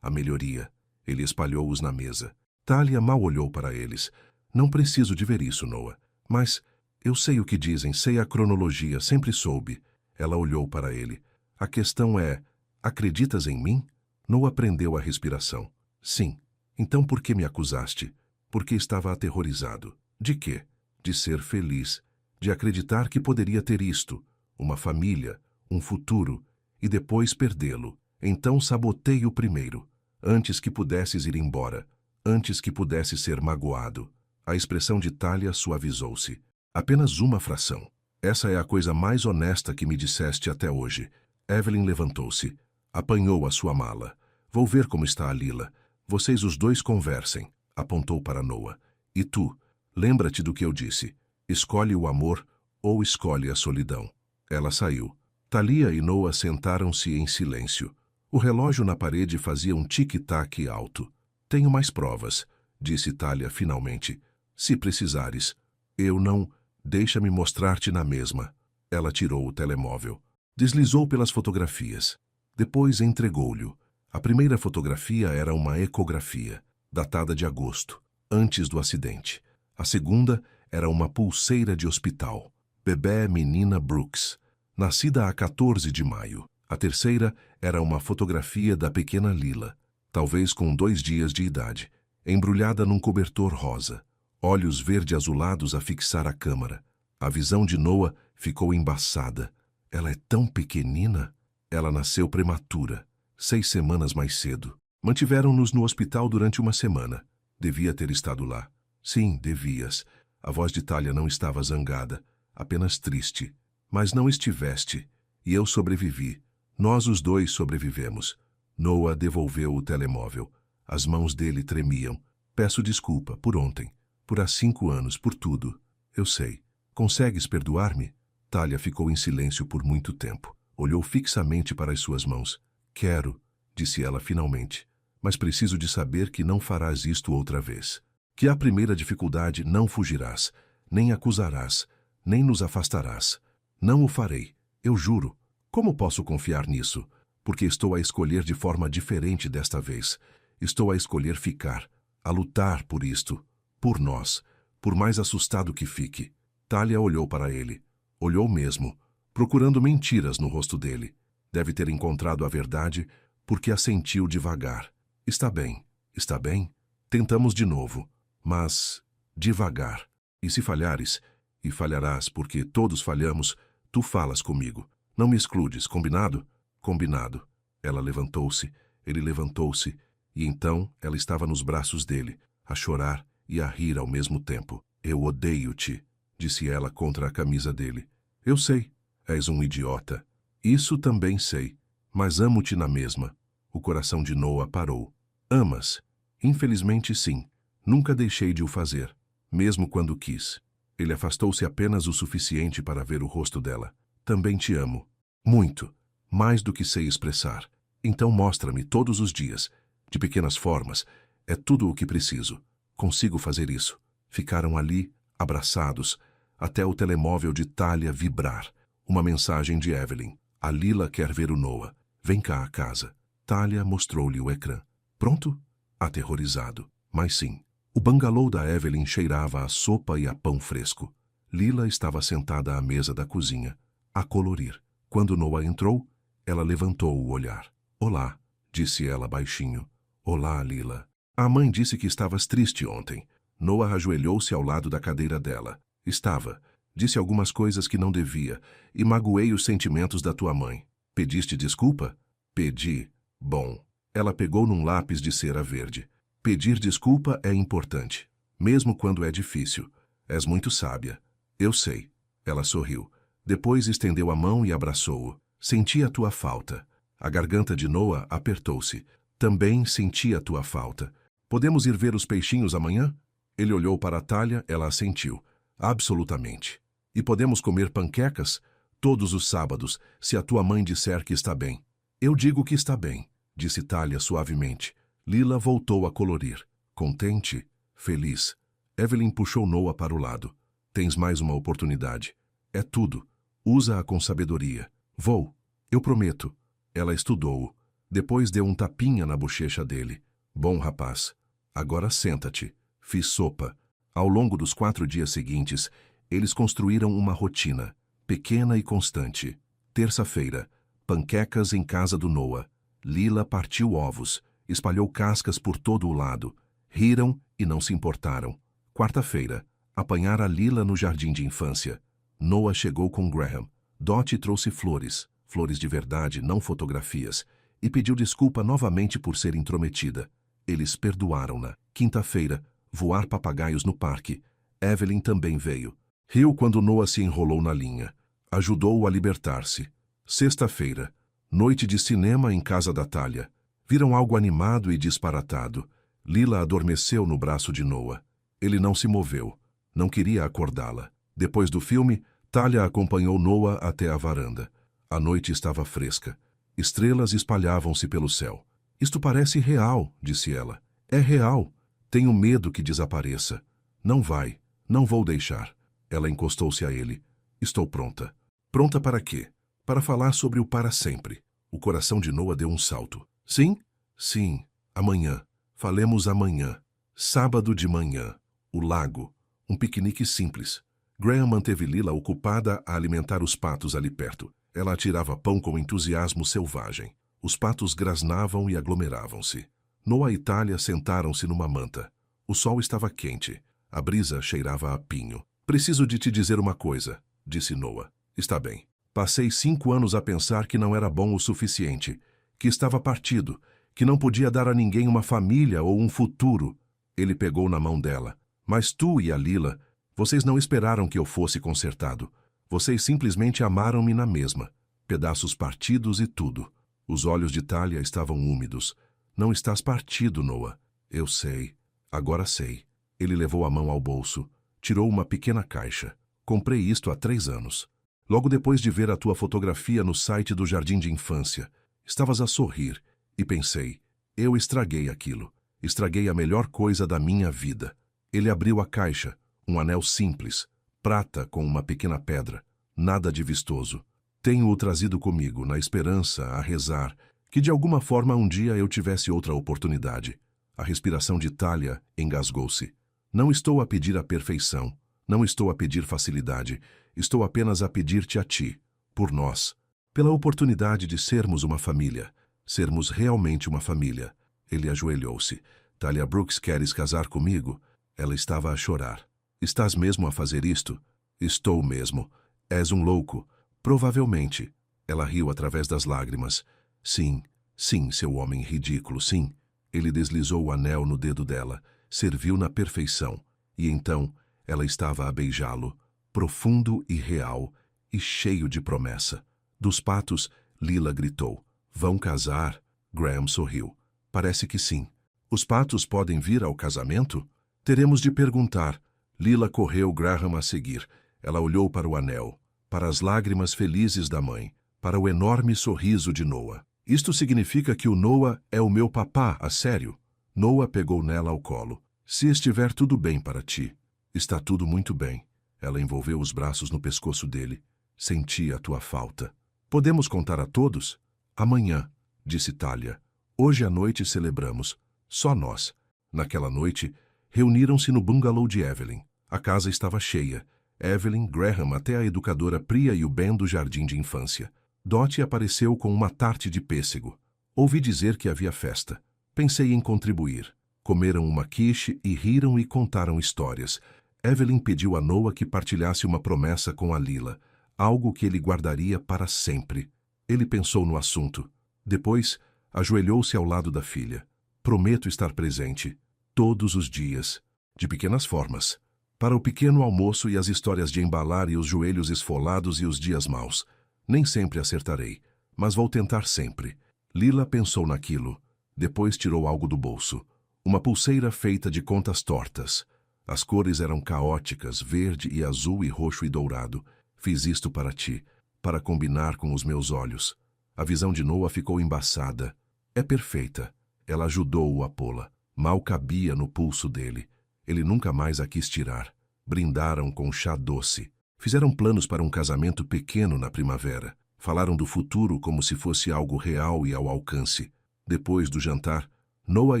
a melhoria. Ele espalhou-os na mesa. Thalia mal olhou para eles. Não preciso de ver isso, Noah. Mas eu sei o que dizem, sei a cronologia, sempre soube. Ela olhou para ele. A questão é, acreditas em mim? Noah prendeu a respiração. Sim. Então por que me acusaste? Porque estava aterrorizado. De quê? De ser feliz. De acreditar que poderia ter isto. Uma família, um futuro, e depois perdê-lo. Então sabotei-o primeiro. Antes que pudesses ir embora. Antes que pudesse ser magoado. A expressão de Thalia suavizou-se. Apenas uma fração. Essa é a coisa mais honesta que me disseste até hoje. Evelyn levantou-se. Apanhou a sua mala. Vou ver como está a Lila. Vocês os dois conversem. Apontou para Noah. E tu, lembra-te do que eu disse. Escolhe o amor ou escolhe a solidão. Ela saiu. Thalia e Noah sentaram-se em silêncio. O relógio na parede fazia um tic-tac alto. Tenho mais provas, disse Thalia finalmente. Se precisares. Eu não... Deixa-me mostrar-te na mesma. Ela tirou o telemóvel. Deslizou pelas fotografias. Depois entregou-lhe. A primeira fotografia era uma ecografia, datada de agosto, antes do acidente. A segunda era uma pulseira de hospital. Bebê menina Brooks, nascida a 14 de maio. A terceira era uma fotografia da pequena Lila, talvez com 2 dias de idade, embrulhada num cobertor rosa. Olhos verde-azulados a fixar a câmara. A visão de Noah ficou embaçada. Ela é tão pequenina. Ela nasceu prematura, 6 semanas mais cedo. Mantiveram-nos no hospital durante 1 semana. Devia ter estado lá. Sim, devias. A voz de Thalia não estava zangada, apenas triste. Mas não estiveste. E eu sobrevivi. Nós os dois sobrevivemos. Noah devolveu o telemóvel. As mãos dele tremiam. Peço desculpa por ontem. Por há 5 anos, por tudo. Eu sei. Consegues perdoar-me? Thalia ficou em silêncio por muito tempo. Olhou fixamente para as suas mãos. Quero, disse ela finalmente. Mas preciso de saber que não farás isto outra vez. Que à primeira dificuldade não fugirás, nem acusarás, nem nos afastarás. Não o farei, eu juro. Como posso confiar nisso? Porque estou a escolher de forma diferente desta vez. Estou a escolher ficar, a lutar por isto, por nós, por mais assustado que fique. Thalia olhou para ele. Olhou mesmo, procurando mentiras no rosto dele. Deve ter encontrado a verdade, porque assentiu devagar. Está bem, está bem. Tentamos de novo, mas devagar. E se falhares, e falharás porque todos falhamos, tu falas comigo. Não me excludes, combinado? Combinado. Ela levantou-se, ele levantou-se, e então ela estava nos braços dele, a chorar e a rir ao mesmo tempo. Eu odeio-te, disse ela contra a camisa dele. Eu sei, és um idiota. Isso também sei, mas amo-te na mesma. O coração de Noah parou. Amas? Infelizmente sim. Nunca deixei de o fazer, mesmo quando quis. Ele afastou-se apenas o suficiente para ver o rosto dela. Também te amo. Muito. Mais do que sei expressar. Então mostra-me todos os dias. De pequenas formas. É tudo o que preciso. Consigo fazer isso. Ficaram ali, abraçados, até o telemóvel de Thalia vibrar. Uma mensagem de Evelyn. A Lila quer ver o Noah. Vem cá à casa. Thalia mostrou-lhe o ecrã. Pronto? Aterrorizado. Mas sim. O bangalô da Evelyn cheirava a sopa e a pão fresco. Lila estava sentada à mesa da cozinha, a colorir. Quando Noah entrou, ela levantou o olhar. Olá, disse ela baixinho. Olá, Lila. A mãe disse que estavas triste ontem. Noah ajoelhou-se ao lado da cadeira dela. Estava. Disse algumas coisas que não devia, e magoei os sentimentos da tua mãe. Pediste desculpa? Pedi. Bom. Ela pegou num lápis de cera verde. Pedir desculpa é importante, mesmo quando é difícil. És muito sábia. Eu sei. Ela sorriu. Depois estendeu a mão e abraçou-o. Senti a tua falta. A garganta de Noah apertou-se. Também senti a tua falta. Podemos ir ver os peixinhos amanhã? Ele olhou para a Thalia, ela assentiu. Absolutamente. E podemos comer panquecas? Todos os sábados, se a tua mãe disser que está bem. Eu digo que está bem, disse Thalia suavemente. Lila voltou a colorir. Contente? Feliz. Evelyn puxou Noah para o lado. Tens mais uma oportunidade. É tudo. Usa-a com sabedoria. Vou. Eu prometo. Ela estudou-o. Depois deu um tapinha na bochecha dele. Bom rapaz. Agora senta-te. Fiz sopa. Ao longo dos 4 dias seguintes, eles construíram uma rotina, pequena e constante. Terça-feira, panquecas em casa do Noah. Lila partiu ovos, espalhou cascas por todo o lado. Riram e não se importaram. Quarta-feira, apanhar a Lila no jardim de infância. Noah chegou com Graham. Dottie trouxe flores, flores de verdade, não fotografias, e pediu desculpa novamente por ser intrometida. Eles perdoaram-na. Quinta-feira, voar papagaios no parque. Evelyn também veio. Riu quando Noah se enrolou na linha. Ajudou-o a libertar-se. Sexta-feira, noite de cinema em casa da Thalia. Viram algo animado e disparatado. Lila adormeceu no braço de Noah. Ele não se moveu. Não queria acordá-la. Depois do filme, Thalia acompanhou Noah até a varanda. A noite estava fresca. Estrelas espalhavam-se pelo céu. Isto parece real, disse ela. É real. Tenho medo que desapareça. Não vai. Não vou deixar. Ela encostou-se a ele. Estou pronta. Pronta para quê? Para falar sobre o para sempre. O coração de Noah deu um salto. Sim? Sim. Amanhã. Falemos amanhã. Sábado de manhã. O lago. Um piquenique simples. Graham manteve Lila ocupada a alimentar os patos ali perto. Ela atirava pão com entusiasmo selvagem. Os patos grasnavam e aglomeravam-se. Noah e Thalia sentaram-se numa manta. O sol estava quente. A brisa cheirava a pinho. Preciso de te dizer uma coisa, disse Noah. Está bem. Passei 5 anos a pensar que não era bom o suficiente, que estava partido, que não podia dar a ninguém uma família ou um futuro. Ele pegou na mão dela. Mas tu e a Lila, vocês não esperaram que eu fosse consertado. Vocês simplesmente amaram-me na mesma. Pedaços partidos e tudo. Os olhos de Thalia estavam úmidos. Não estás partido, Noah. Eu sei. Agora sei. Ele levou a mão ao bolso. Tirou uma pequena caixa. Comprei isto há 3 anos. Logo depois de ver a tua fotografia no site do jardim de infância. Estavas a sorrir. E pensei, eu estraguei aquilo. Estraguei a melhor coisa da minha vida. Ele abriu a caixa, um anel simples, prata com uma pequena pedra, nada de vistoso. Tenho-o trazido comigo, na esperança, a rezar, que de alguma forma um dia eu tivesse outra oportunidade. A respiração de Thalia engasgou-se. Não estou a pedir a perfeição, não estou a pedir facilidade, estou apenas a pedir-te a ti, por nós, pela oportunidade de sermos uma família, sermos realmente uma família. Ele ajoelhou-se. Thalia Brooks, queres casar comigo? Ela estava a chorar. Estás mesmo a fazer isto? Estou mesmo. És um louco. Provavelmente. Ela riu através das lágrimas. Sim, sim, seu homem ridículo, sim. Ele deslizou o anel no dedo dela, serviu na perfeição, e então ela estava a beijá-lo, profundo e real, e cheio de promessa. Dos patos, Lila gritou. Vão casar? Graham sorriu. Parece que sim. Os patos podem vir ao casamento? Teremos de perguntar. Lila correu Graham a seguir. Ela olhou para o anel, para as lágrimas felizes da mãe, para o enorme sorriso de Noah. Isto significa que o Noah é o meu papá, a sério. Noah pegou nela ao colo. Se estiver tudo bem para ti. Está tudo muito bem. Ela envolveu os braços no pescoço dele. Senti a tua falta. Podemos contar a todos? Amanhã, disse Thalia. Hoje à noite celebramos. Só nós. Naquela noite, reuniram-se no bungalow de Evelyn. A casa estava cheia. Evelyn, Graham, até a educadora Priya e o Ben do jardim de infância. Dottie apareceu com uma tarte de pêssego. Ouvi dizer que havia festa. Pensei em contribuir. Comeram uma quiche e riram e contaram histórias. Evelyn pediu a Noah que partilhasse uma promessa com a Lila, algo que ele guardaria para sempre. Ele pensou no assunto. Depois, ajoelhou-se ao lado da filha. Prometo estar presente, todos os dias, de pequenas formas, para o pequeno almoço e as histórias de embalar e os joelhos esfolados e os dias maus. Nem sempre acertarei, mas vou tentar sempre. Lila pensou naquilo. Depois tirou algo do bolso. Uma pulseira feita de contas tortas. As cores eram caóticas, verde e azul e roxo e dourado. Fiz isto para ti, para combinar com os meus olhos. A visão de Noah ficou embaçada. É perfeita. Ela ajudou-o a pô-la. Mal cabia no pulso dele. Ele nunca mais a quis tirar. Brindaram com chá doce. Fizeram planos para um casamento pequeno na primavera. Falaram do futuro como se fosse algo real e ao alcance. Depois do jantar, Noah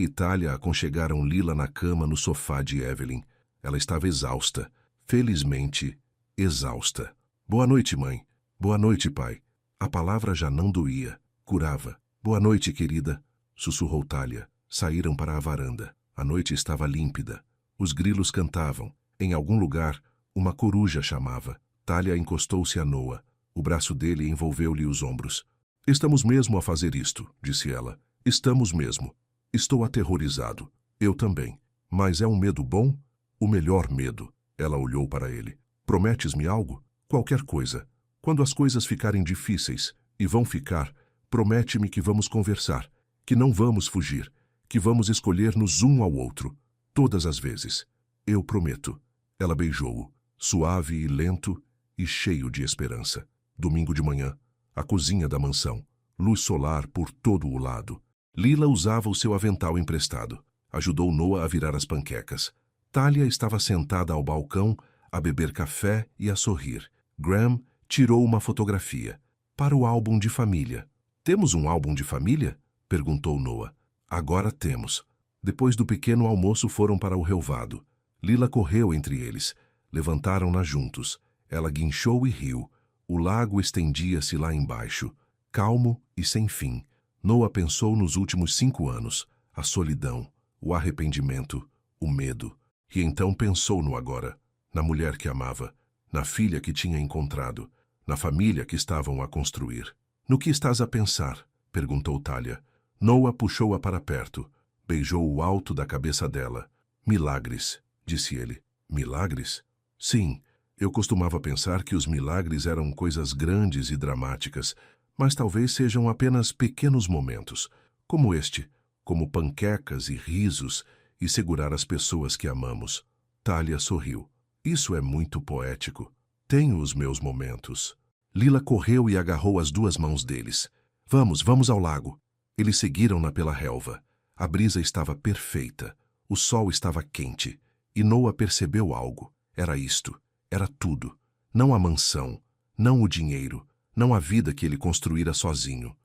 e Thalia aconchegaram Lila na cama no sofá de Evelyn. Ela estava exausta. Felizmente, exausta. Boa noite, mãe. Boa noite, pai. A palavra já não doía. Curava. Boa noite, querida, sussurrou Thalia. Saíram para a varanda. A noite estava límpida. Os grilos cantavam. Em algum lugar, uma coruja chamava. Thalia encostou-se a Noah. O braço dele envolveu-lhe os ombros. Estamos mesmo a fazer isto, disse ela. Estamos mesmo. Estou aterrorizado. Eu também. Mas é um medo bom? O melhor medo. Ela olhou para ele. Prometes-me algo? Qualquer coisa. Quando as coisas ficarem difíceis, e vão ficar, promete-me que vamos conversar, que não vamos fugir, que vamos escolher-nos um ao outro, todas as vezes. Eu prometo. Ela beijou-o, suave e lento e cheio de esperança. Domingo de manhã, a cozinha da mansão, luz solar por todo o lado. Lila usava o seu avental emprestado. Ajudou Noah a virar as panquecas. Thalia estava sentada ao balcão, a beber café e a sorrir. Graham tirou uma fotografia. Para o álbum de família. Temos um álbum de família? Perguntou Noah. Agora temos. Depois do pequeno almoço foram para o relvado. Lila correu entre eles. Levantaram-na juntos. Ela guinchou e riu. O lago estendia-se lá embaixo, calmo e sem fim. Noah pensou nos últimos 5 anos, a solidão, o arrependimento, o medo. E então pensou no agora, na mulher que amava, na filha que tinha encontrado, na família que estavam a construir. No que estás a pensar? Perguntou Thalia. Noah puxou-a para perto, beijou o alto da cabeça dela. Milagres, disse ele. Milagres? Sim, eu costumava pensar que os milagres eram coisas grandes e dramáticas, mas talvez sejam apenas pequenos momentos, como este, como panquecas e risos e segurar as pessoas que amamos. Thalia sorriu. Isso é muito poético. Tenho os meus momentos. Lila correu e agarrou as 2 mãos deles. Vamos ao lago. Eles seguiram-na pela relva. A brisa estava perfeita. O sol estava quente. E Noa percebeu algo. Era isto. Era tudo. Não a mansão. Não o dinheiro. Não a vida que ele construíra sozinho.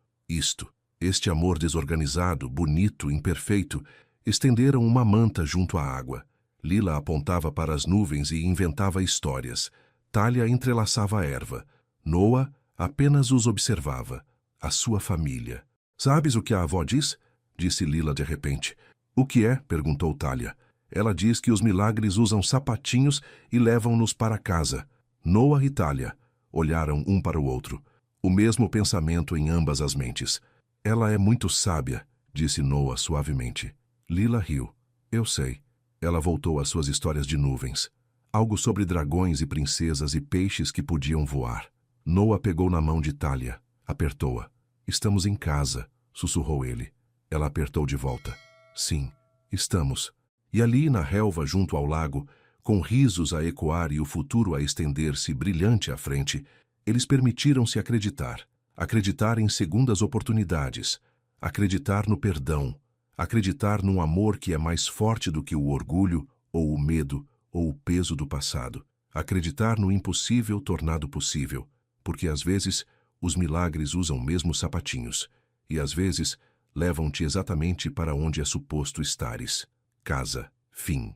Este amor desorganizado, bonito, imperfeito, estenderam uma manta junto à água. Lila apontava para as nuvens e inventava histórias. Thalia entrelaçava a erva. Noa apenas os observava. A sua família. Sabes o que a avó diz? Disse Lila de repente. O que é? Perguntou Thalia. Ela diz que os milagres usam sapatinhos e levam-nos para casa. Noa e Thalia olharam um para o outro. O mesmo pensamento em ambas as mentes. Ela é muito sábia, disse Noa suavemente. Lila riu. Eu sei. Ela voltou às suas histórias de nuvens. Algo sobre dragões e princesas e peixes que podiam voar. Noa pegou na mão de Thalia. Apertou-a. Estamos em casa, sussurrou ele. Ela apertou de volta. Sim, estamos. E ali na relva junto ao lago, com risos a ecoar e o futuro a estender-se brilhante à frente, eles permitiram-se acreditar. Acreditar em segundas oportunidades. Acreditar no perdão. Acreditar num amor que é mais forte do que o orgulho, ou o medo, ou o peso do passado. Acreditar no impossível tornado possível, porque às vezes os milagres usam mesmo sapatinhos, e às vezes levam-te exatamente para onde é suposto estares. Casa. Fim.